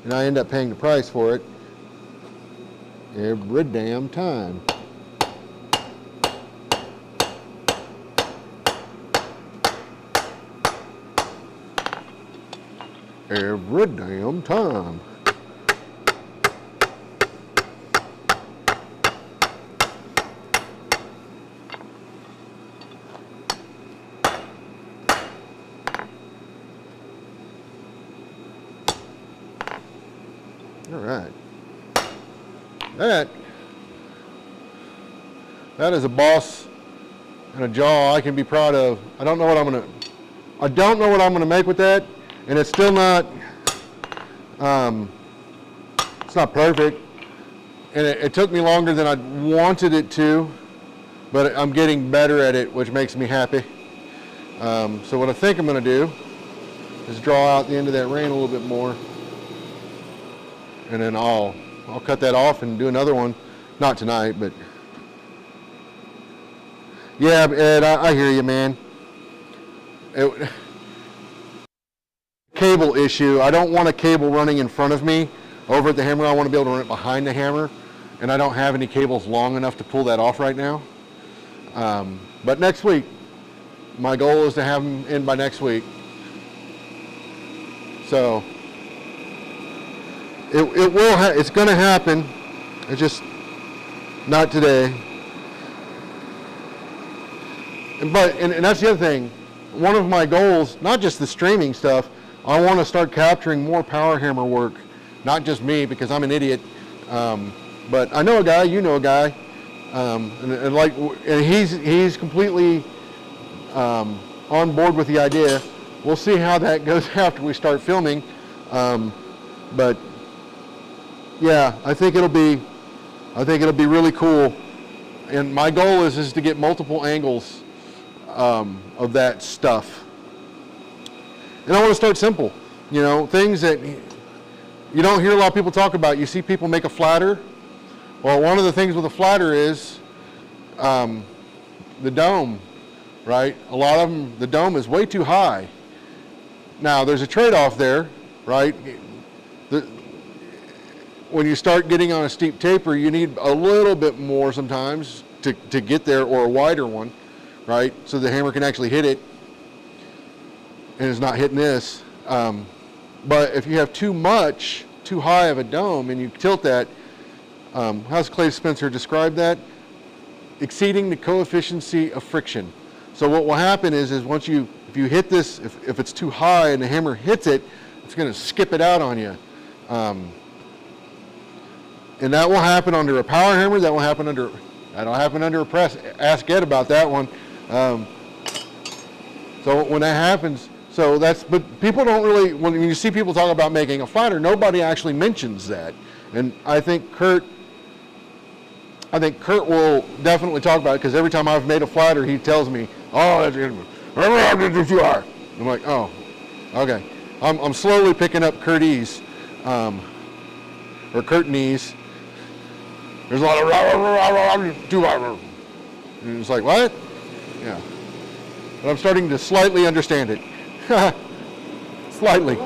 And I end up paying the price for it every damn time. Every damn time. All right. That is a boss and a jaw I can be proud of. I don't know what I'm gonna make with that, and it's still not it's not perfect, and it took me longer than I wanted it to, but I'm getting better at it, which makes me happy. So what I think I'm gonna do is draw out the end of that rein a little bit more, and then I'll cut that off and do another one. Not tonight, but yeah, Ed, I hear you, man. Cable issue. I don't want a cable running in front of me over at the hammer. I want to be able to run it behind the hammer, and I don't have any cables long enough to pull that off right now. But next week, my goal is to have them in by next week. So it's going to happen. It's just not today. But that's the other thing. One of my goals, not just the streaming stuff, I want to start capturing more power hammer work. Not just me, because I'm an idiot. But I know a guy, you know a guy, and he's completely on board with the idea. We'll see how that goes after we start filming. But yeah, I think it'll be really cool. And my goal is to get multiple angles of that stuff. And I want to start simple, you know, things that you don't hear a lot of people talk about. You see people make a flatter. Well, one of the things with a flatter is the dome. right? A lot of them, the dome is way too high. Now, there's a trade-off there, right? When you start getting on a steep taper, you need a little bit more sometimes to get there, or a wider one, right? So the hammer can actually hit it and it's not hitting this. But if you have too high of a dome and you tilt that, how's Clay Spencer describe that? Exceeding the coefficient of friction. So what will happen is if you hit this, if it's too high and the hammer hits it, it's going to skip it out on you. And that will happen under a power hammer. That'll happen under a press. Ask Ed about that one. So when that happens, but people don't really, when you see people talk about making a flatter, nobody actually mentions that. And I think Kurt will definitely talk about it, because every time I've made a flatter, he tells me, "Oh, that's good. You are." I'm like, "Oh, okay." I'm slowly picking up Kurtese, or Kurtnese. There's a lot of and it's like, what? Yeah. But I'm starting to slightly understand it. Slightly.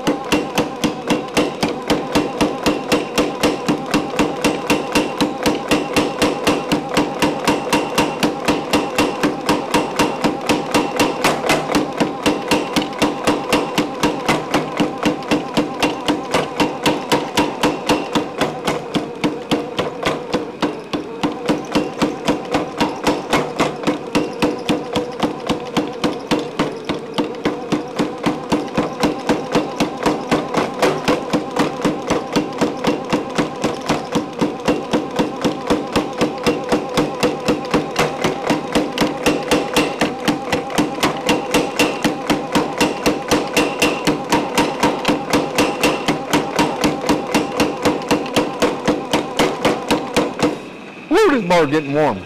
This bar getting warm.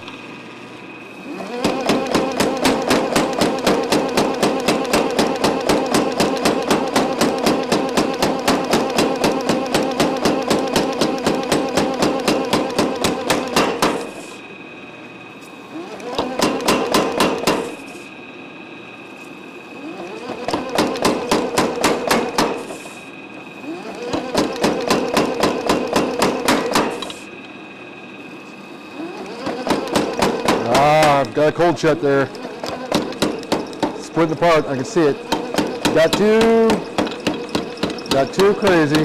Got a cold shut there. Splitting apart, I can see it. Got too crazy.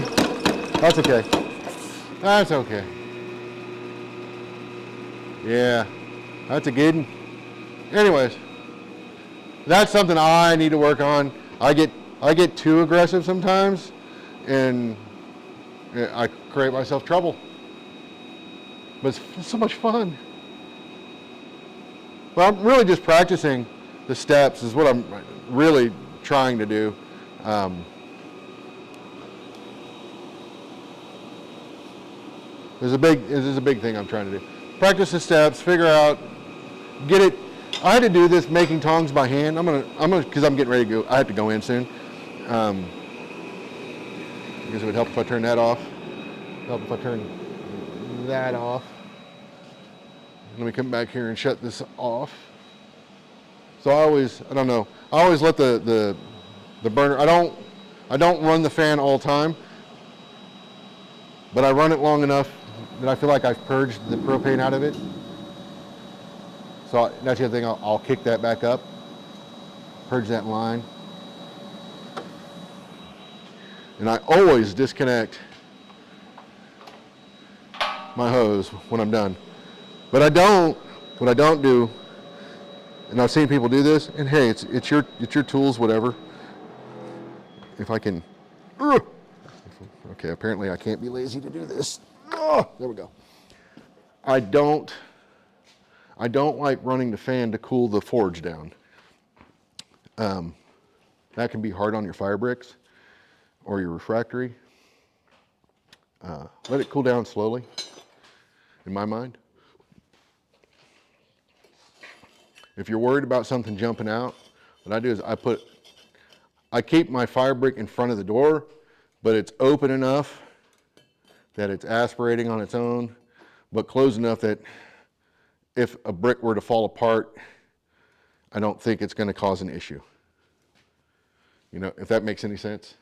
That's okay. That's okay. Yeah, that's a good one. Anyways, that's something I need to work on. I get too aggressive sometimes, and I create myself trouble. But it's so much fun. Well, I'm really just practicing the steps is what I'm really trying to do. This is a big thing I'm trying to do. Practice the steps, figure out, get it. I had to do this making tongs by hand. I'm gonna, because I'm getting ready to go. I have to go in soon. I guess it would help if I turn that off. Help if I turn that off. Let me come back here and shut this off. So I always let the burner, I don't run the fan all the time, but I run it long enough that I feel like I've purged the propane out of it. So that's the other thing, I'll kick that back up, purge that line. And I always disconnect my hose when I'm done. But what I don't do, and I've seen people do this, and hey, it's your tools, whatever. If I can, okay, apparently I can't be lazy to do this. There we go. I don't like running the fan to cool the forge down. That can be hard on your fire bricks or your refractory. Let it cool down slowly, in my mind. If you're worried about something jumping out, what I do is I keep my fire brick in front of the door, but it's open enough that it's aspirating on its own, but closed enough that if a brick were to fall apart, I don't think it's going to cause an issue. You know, if that makes any sense.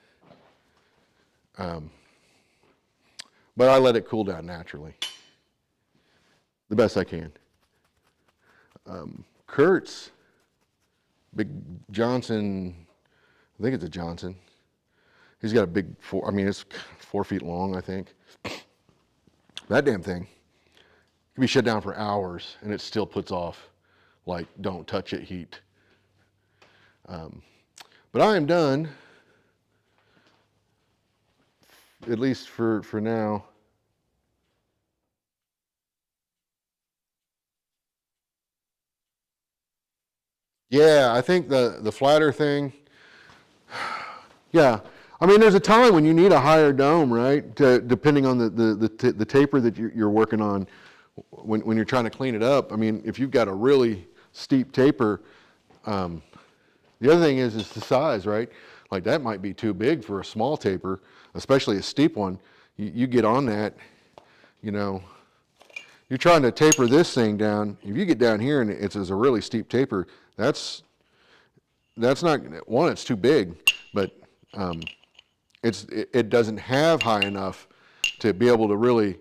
But I let it cool down naturally, the best I can. Kurt's big Johnson, I think it's a Johnson. He's got a big it's 4 feet long, I think. That damn thing can be shut down for hours and it still puts off like don't touch it heat. But I am done, at least for now. Yeah, I think the flatter thing, yeah. I mean, there's a time when you need a higher dome, right? Depending on the taper that you're working on when you're trying to clean it up. I mean, if you've got a really steep taper, the other thing is the size, right? Like that might be too big for a small taper, especially a steep one. You get on that, you know, you're trying to taper this thing down. If you get down here and it's a really steep taper, that's not, one, it's too big, but it doesn't have high enough to be able to really,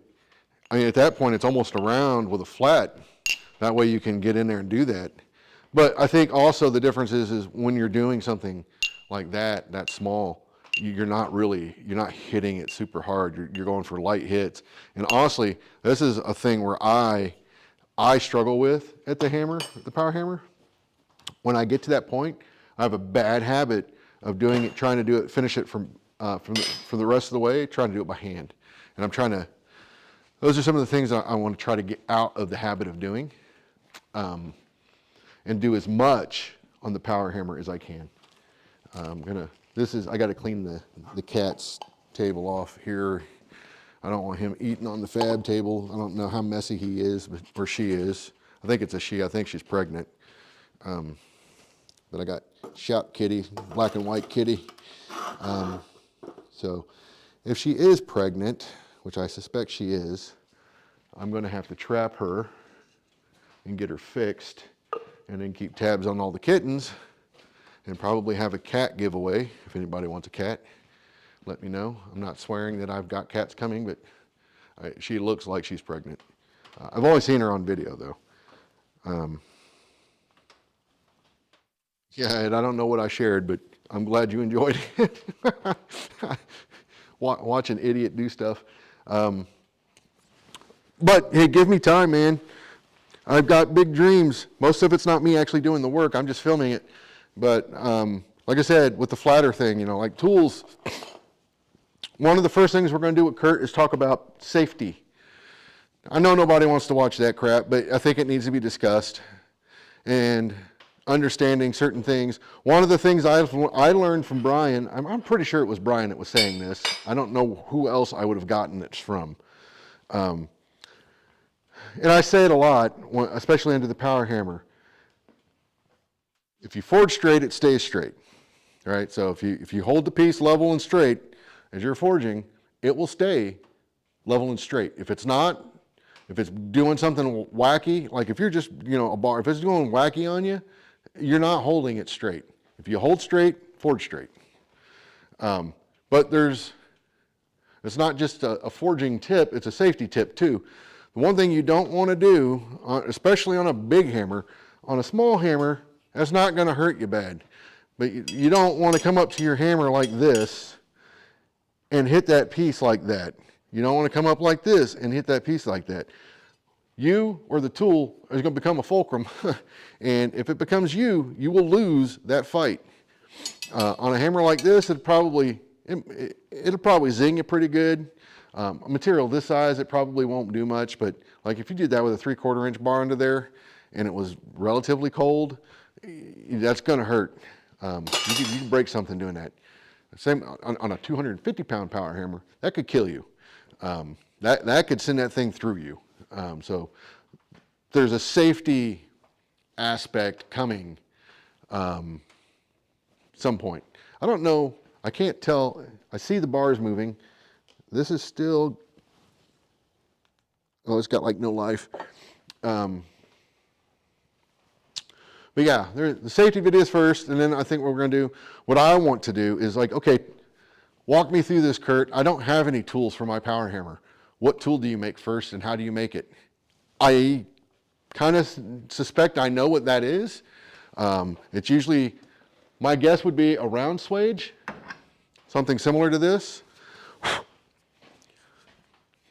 I mean, at that point it's almost a round with a flat. That way you can get in there and do that. But I think also the difference is when you're doing something like that small, you're not hitting it super hard. You're going for light hits. And honestly, this is a thing where I struggle with at the power hammer. When I get to that point, I have a bad habit of doing it, trying to do it, finish it from the rest of the way, trying to do it by hand. And I'm trying to, those are some of the things I want to try to get out of the habit of doing. And do as much on the power hammer as I can. I got to clean the cat's table off here. I don't want him eating on the fab table. I don't know how messy he is, or she is. I think it's a she. I think she's pregnant. But I got Shout Kitty, black and white kitty. So if she is pregnant, which I suspect she is, I'm going to have to trap her and get her fixed, and then keep tabs on all the kittens, and probably have a cat giveaway. If anybody wants a cat, let me know. I'm not swearing that I've got cats coming, but she looks like she's pregnant. I've only seen her on video though. Yeah, and I don't know what I shared, but I'm glad you enjoyed it. Watch an idiot do stuff. But hey, give me time, man. I've got big dreams. Most of it's not me actually doing the work. I'm just filming it. But like I said, with the flatter thing, like tools, one of the first things we're going to do with Kurt is talk about safety. I know nobody wants to watch that crap, but I think it needs to be discussed. And understanding certain things. One of the things I learned from Brian, I'm pretty sure it was Brian that was saying this. I don't know who else I would have gotten it from. And I say it a lot, especially under the power hammer. If you forge straight, it stays straight, right? So if you hold the piece level and straight as you're forging, it will stay level and straight. If it's not, if it's doing something wacky, like if you're just, a bar, if it's going wacky on you, you're not holding it straight. If you hold straight, forge straight. But it's not just a forging tip, it's a safety tip too. The one thing you don't want to do, especially on a big hammer, on a small hammer, that's not going to hurt you bad. But you don't want to come up to your hammer like this and hit that piece like that. You don't want to come up like this and hit that piece like that. You or the tool is going to become a fulcrum. And if it becomes you will lose that fight. On a hammer like this, it'll probably zing you pretty good. A material this size, it probably won't do much, but like if you did that with a 3/4 inch bar under there and it was relatively cold, that's going to hurt. You can break something doing that. Same on a 250 pound power hammer, that could kill you. That could send that thing through you. So there's a safety aspect coming some point. I don't know, I can't tell. I see the bars moving. This is still, it's got like no life. But But yeah, the safety of it is first, and then I think what we're going to do, what I want to do is like, okay, walk me through this, Kurt. I don't have any tools for my power hammer. What tool do you make first, and how do you make it? I kind of suspect I know what that is. It's usually, my guess would be a round swage, something similar to this.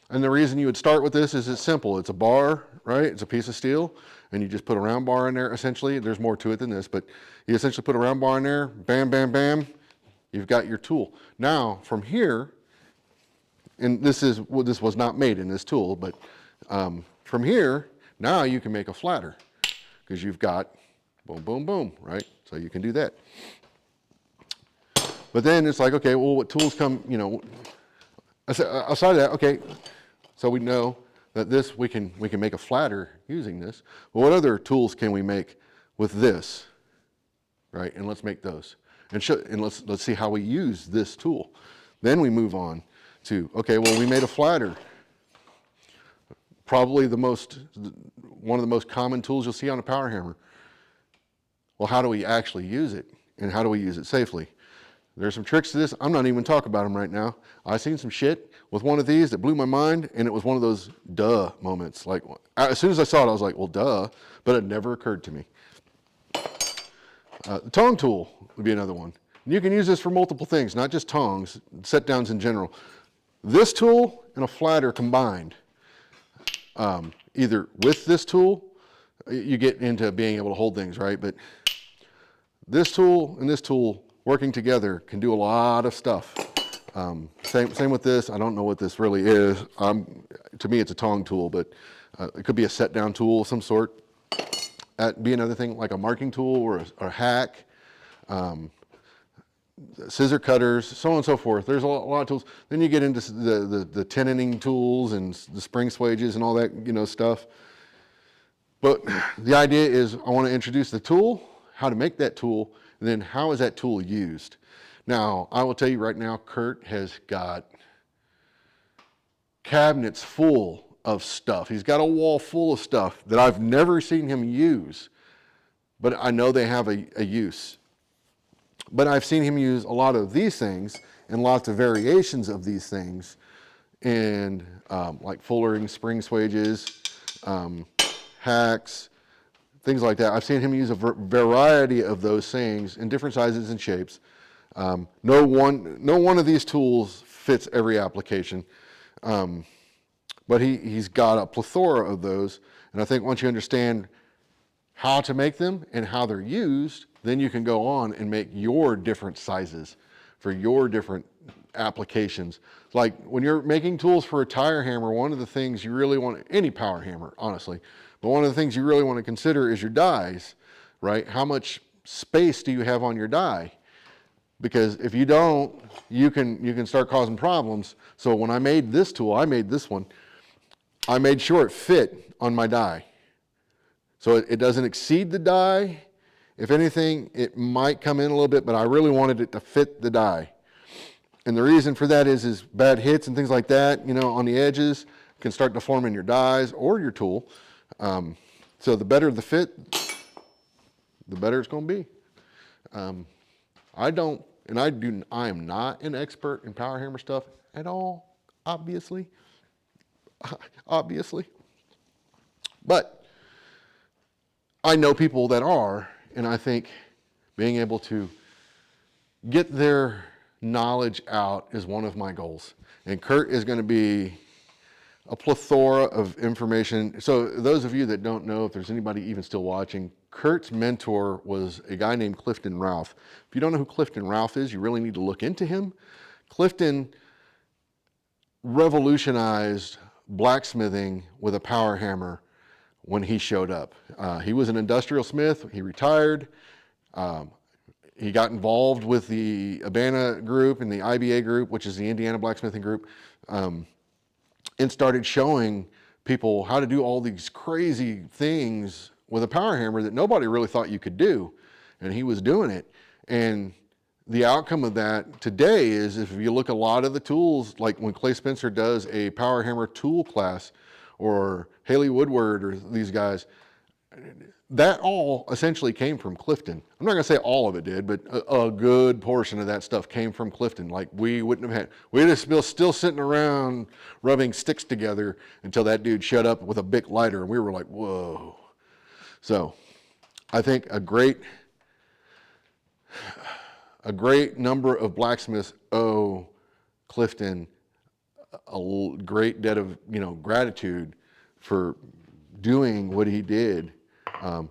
And the reason you would start with this is it's simple. It's a bar, right? It's a piece of steel, and you just put a round bar in there, essentially. There's more to it than this, but you essentially put a round bar in there, bam, bam, bam, you've got your tool. Now, from here, and this was not made in this tool, but from here, now you can make a flatter, because you've got boom, boom, boom, right? So you can do that. But then it's like, okay, well, what tools come, you know, aside of that, okay, so we know that this, we can make a flatter using this. Well, what other tools can we make with this, right? And let's make those. And let's see how we use this tool. Then we move on to, okay, well, we made a flatter. Probably one of the most common tools you'll see on a power hammer. Well, how do we actually use it? And how do we use it safely? There's some tricks to this. I'm not even talking about them right now. I seen some shit with one of these that blew my mind, and it was one of those duh moments. Like, as soon as I saw it, I was like, well, duh, but it never occurred to me. The tong tool would be another one. And you can use this for multiple things, not just tongs, set downs in general. This tool and a flatter combined, either with this tool, you get into being able to hold things, right? But this tool and this tool working together can do a lot of stuff. Same with this. I don't know what this really is. To me, it's a tong tool, but it could be a set down tool of some sort. That'd be another thing, like a marking tool or a hack, scissor cutters, so on and so forth. There's a lot of tools. Then you get into the tenoning tools and the spring swages and all that, you know, stuff. But the idea is I want to introduce the tool, how to make that tool, and then how is that tool used. Now, I will tell you right now, Kurt has got cabinets full of stuff. He's got a wall full of stuff that I've never seen him use, but I know they have a use. But I've seen him use a lot of these things and lots of variations of these things, and like fullering, spring swages, hacks, things like that. I've seen him use a variety of those things in different sizes and shapes. No one of these tools fits every application, but he's got a plethora of those. And I think once you understand how to make them and how they're used, then you can go on and make your different sizes for your different applications. Like when you're making tools for a tire hammer, one of the things you really want, any power hammer, honestly, but one of the things you really want to consider is your dies, right? How much space do you have on your die? Because if you don't, you can start causing problems. So when I made this tool, I made this one, I made sure it fit on my die. So it doesn't exceed the die. If anything, it might come in a little bit, but I really wanted it to fit the die. And the reason for that is bad hits and things like that, you know, on the edges can start deforming your dies or your tool. So the better the fit, the better it's going to be. I am not an expert in power hammer stuff at all, obviously. But I know people that are, and I think being able to get their knowledge out is one of my goals. And Kurt is going to be a plethora of information. So those of you that don't know, if there's anybody even still watching, Kurt's mentor was a guy named Clifton Ralph. If you don't know who Clifton Ralph is, you really need to look into him. Clifton revolutionized blacksmithing with a power hammer when he showed up. He was an industrial smith. He retired. He got involved with the Abana group and the IBA group, which is the Indiana Blacksmithing Group, and started showing people how to do all these crazy things with a power hammer that nobody really thought you could do. And he was doing it. And the outcome of that today is, if you look at a lot of the tools, like when Clay Spencer does a power hammer tool class, or Haley Woodward, or these guys, that all essentially came from Clifton. I'm not going to say all of it did, but a good portion of that stuff came from Clifton. Like we wouldn't have had, we'd have still sitting around rubbing sticks together until that dude showed up with a Bic lighter, and we were like, whoa. So I think a great number of blacksmiths owe Clifton a great debt of gratitude for doing what he did. And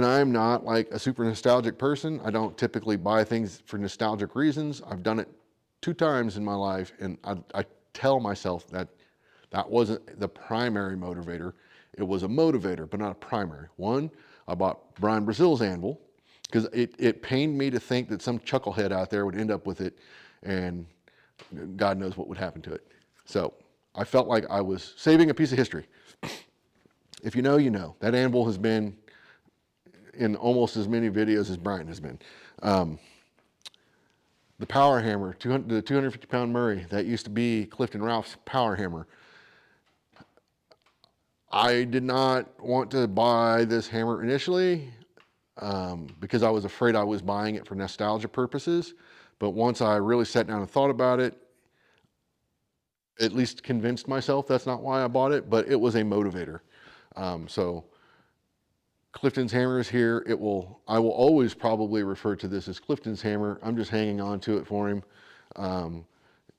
I'm not like a super nostalgic person. I don't typically buy things for nostalgic reasons. I've done it 2 times in my life, and I tell myself that that wasn't the primary motivator. It was a motivator, but not a primary. One, I bought Brian Brazil's anvil because it pained me to think that some chucklehead out there would end up with it, and God knows what would happen to it. So I felt like I was saving a piece of history. If you know, you know. That anvil has been in almost as many videos as Brian has been. The power hammer, the 250-pound Murray, that used to be Clifton Ralph's power hammer. I did not want to buy this hammer initially because I was afraid I was buying it for nostalgia purposes. But once I really sat down and thought about it, at least convinced myself that's not why I bought it, but it was a motivator. So Clifton's hammer is here. I will always probably refer to this as Clifton's hammer. I'm just hanging on to it for him.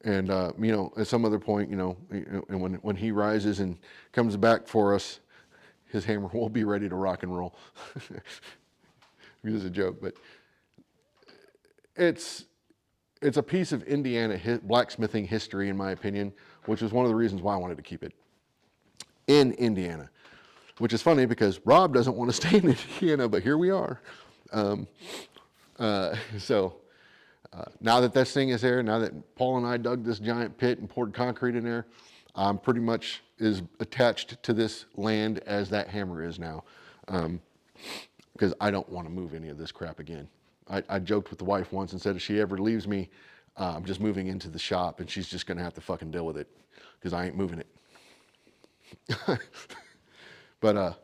At some other point, and when he rises and comes back for us, his hammer will be ready to rock and roll. It was a joke, but it's a piece of Indiana blacksmithing history, in my opinion, which is one of the reasons why I wanted to keep it in Indiana. Which is funny because Rob doesn't want to stay in Indiana, but here we are. Now that this thing is there, now that Paul and I dug this giant pit and poured concrete in there, I'm pretty much as attached to this land as that hammer is now. Because I don't want to move any of this crap again. I joked with the wife once and said if she ever leaves me, I'm just moving into the shop and she's just going to have to fucking deal with it because I ain't moving it. But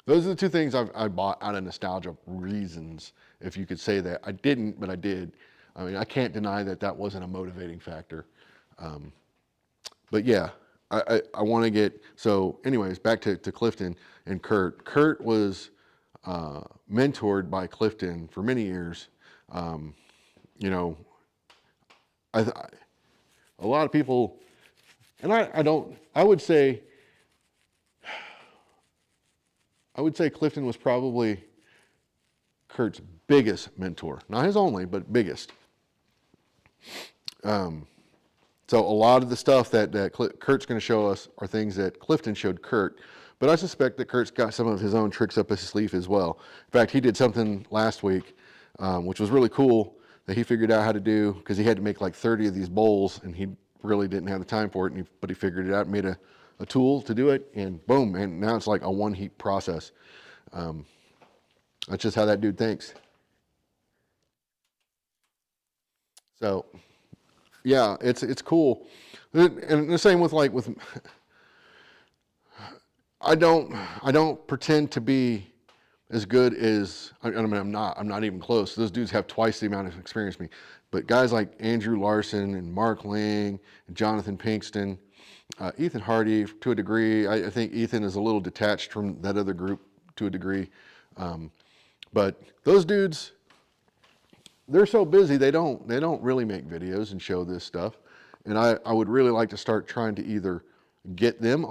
those are the 2 things I bought out of nostalgia reasons, if you could say that. I didn't, but I did. I mean, I can't deny that that wasn't a motivating factor. But yeah, I want to get, so anyways, back to Clifton and Kurt. Kurt was mentored by Clifton for many years. A lot of people, and I would say Clifton was probably Kurt's biggest mentor. Not his only, but biggest. So a lot of the stuff that Kurt's going to show us are things that Clifton showed Kurt. But I suspect that Kurt's got some of his own tricks up his sleeve as well. In fact, he did something last week, which was really cool, that he figured out how to do, because he had to make like 30 of these bowls, and he really didn't have the time for it, but he figured it out and made a tool to do it, and boom, and now it's like a 1 heat process. That's just how that dude thinks. So, yeah, it's cool, and the same with I don't pretend to be as good as, I mean, I'm not even close. Those dudes have twice the amount of experience as me. But guys like Andrew Larson and Mark Ling and Jonathan Pinkston, Ethan Hardy to a degree. I think Ethan is a little detached from that other group to a degree. But those dudes, they're so busy, they don't really make videos and show this stuff. And I would really like to start trying to either get them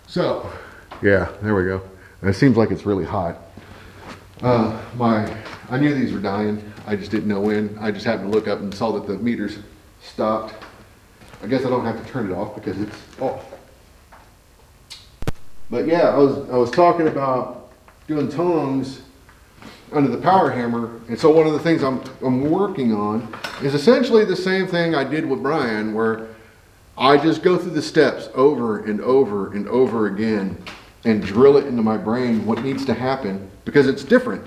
So, yeah, there we go. And it seems like it's really hot. I knew these were dying. I just didn't know when. I just happened to look up and saw that the meters stopped. I guess I don't have to turn it off because it's off. But yeah, I was talking about doing tongs under the power hammer, and so one of the things I'm working on is essentially the same thing I did with Brian, where I just go through the steps over and over and over again and drill it into my brain what needs to happen, because it's different.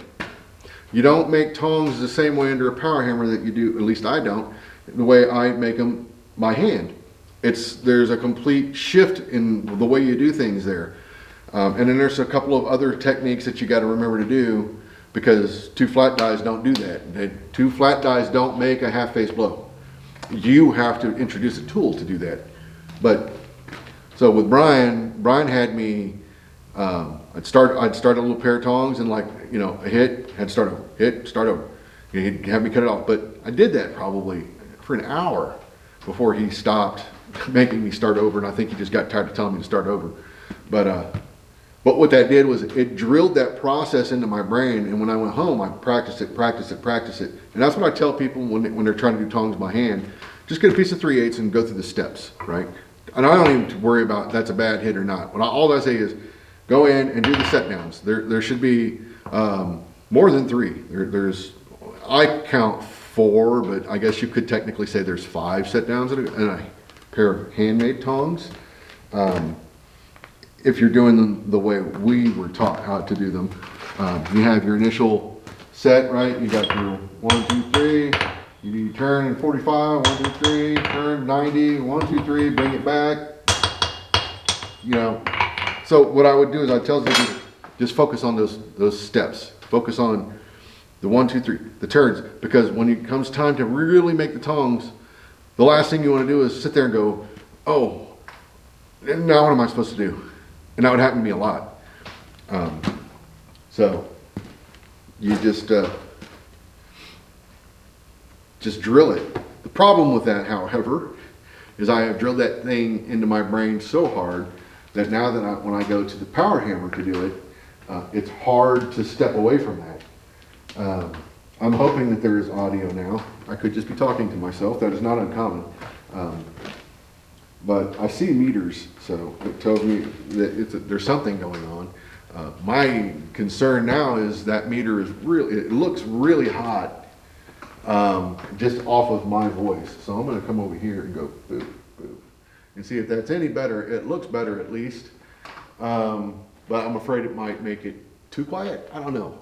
You don't make tongs the same way under a power hammer that you do, at least I don't, the way I make them by hand. There's a complete shift in the way you do things there. And then there's a couple of other techniques that you got to remember to do, because two flat dies don't do that. Two flat dies don't make a half face blow. You have to introduce a tool to do that. But so with Brian had me, I'd start a little pair of tongs and, like, you know, a hit, had to start over, hit, start over. He'd have me cut it off. But I did that probably for an hour before he stopped making me start over, and I think he just got tired of telling me to start over. But what that did was it drilled that process into my brain, and when I went home, I practiced it. And that's what I tell people when they're trying to do tongs by hand. Just get a piece of 3/8 and go through the steps, right? And I don't even worry about that's a bad hit or not. All I say is go in and do the set downs. There should be more than 3. I count 4, but I guess you could technically say there's 5 set downs in a pair of handmade tongs. If you're doing them the way we were taught how to do them, you have your initial set, right? You got your 1, 2, 3. You turn in 45, 1, 2, 3, turn 90, 1, 2, 3, bring it back. You know. So what I would do is I tell them to just focus on those steps. Focus on the 1, 2, 3, the turns, because when it comes time to really make the tongs, the last thing you want to do is sit there and go, oh, now what am I supposed to do? And that would happen to me a lot. So you just drill it. The problem with that, however, is I have drilled that thing into my brain so hard that now that when I go to the power hammer to do it, it's hard to step away from that. I'm hoping that there is audio now. I could just be talking to myself. That is not uncommon. But I see meters, so it tells me that there's something going on. My concern now is that meter is it looks really hot just off of my voice. So I'm going to come over here and go boop, boop, and see if that's any better. It looks better at least, but I'm afraid it might make it too quiet. I don't know.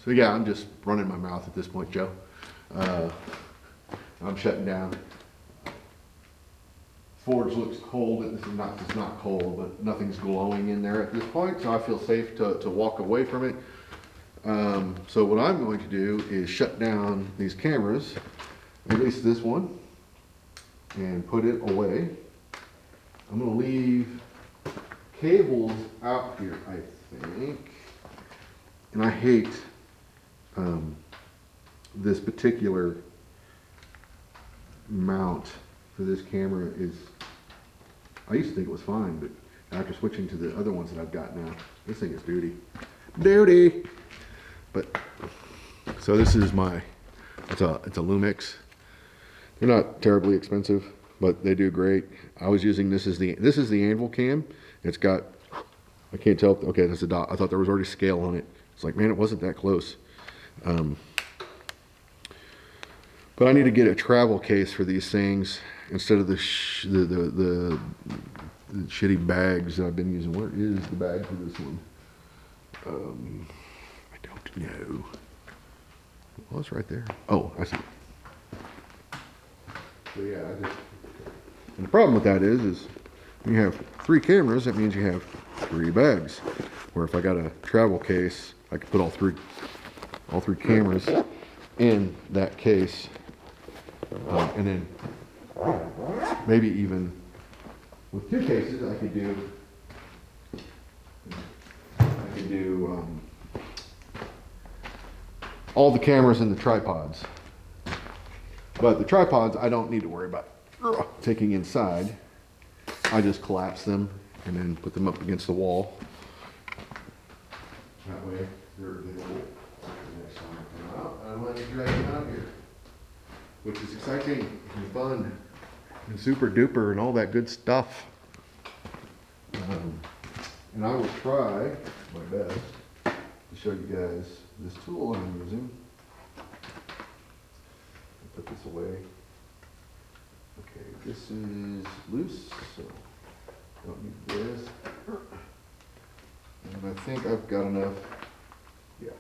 So yeah, I'm just running my mouth at this point, Joe. I'm shutting down. Forge looks cold. It's not cold, but nothing's glowing in there at this point, so I feel safe to walk away from it. So what I'm going to do is shut down these cameras, at least this one, and put it away. I'm going to leave cables out here, I think. And I hate this particular mount for this camera. I used to think it was fine, but after switching to the other ones that I've got now, this thing is duty. But so this is it's a Lumix. They're not terribly expensive, but they do great. I was using this is the Anvil cam. It's got, I can't tell. Okay, that's a dot. I thought there was already scale on it. It's like, man, it wasn't that close. But I need to get a travel case for these things instead of the shitty bags that I've been using. Where is the bag for this one? I don't know. Well, it's right there. Oh, I see. So yeah, and the problem with that is when you have 3 cameras, that means you have 3 bags. Where if I got a travel case, I could put all three cameras in that case, and then maybe even with 2 cases, I could do all the cameras in the tripods. But the tripods, I don't need to worry about taking inside. I just collapse them and then put them up against the wall. That way, they won't. The next time I come out, I'm letting you drag them out here, which is exciting and fun and super duper and all that good stuff. And I will try my best to show you guys this tool I'm using. Put this away. Okay, this is loose, so don't need this. And I think I've got enough. Yeah.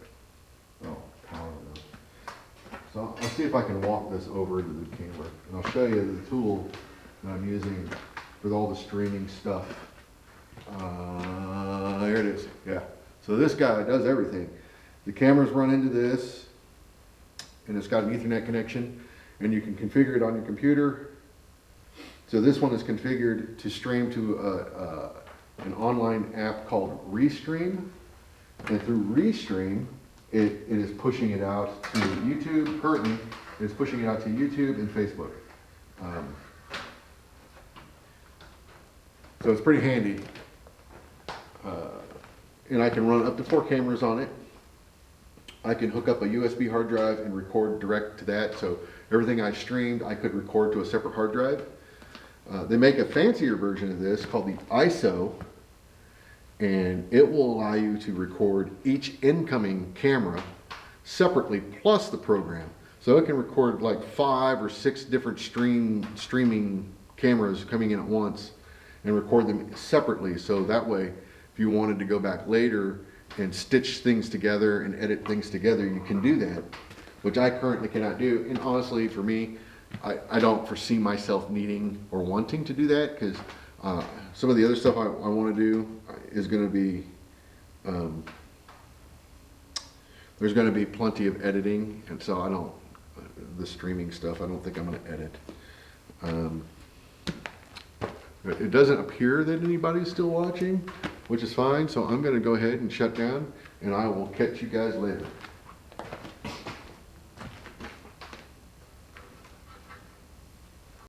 Oh, power enough. So I'll see if I can walk this over to the camera, and I'll show you the tool that I'm using with all the streaming stuff. There it is. Yeah. So this guy does everything. The cameras run into this, and it's got an Ethernet connection, and you can configure it on your computer. So this one is configured to stream to an online app called Restream, and through Restream, it is pushing it out to YouTube. Currently, it's pushing it out to YouTube and Facebook. So it's pretty handy. And I can run up to 4 cameras on it. I can hook up a USB hard drive and record direct to that. So everything I streamed, I could record to a separate hard drive. They make a fancier version of this called the ISO, and it will allow you to record each incoming camera separately plus the program. So it can record like 5 or 6 different streaming cameras coming in at once and record them separately. So that way, if you wanted to go back later and stitch things together and edit things together, you can do that, which I currently cannot do. And honestly, for me, I don't foresee myself needing or wanting to do that, because some of the other stuff I want to do is going to be, there's going to be plenty of editing, and so the streaming stuff, I don't think I'm going to edit. It doesn't appear that anybody's still watching, which is fine, so I'm going to go ahead and shut down, and I will catch you guys later.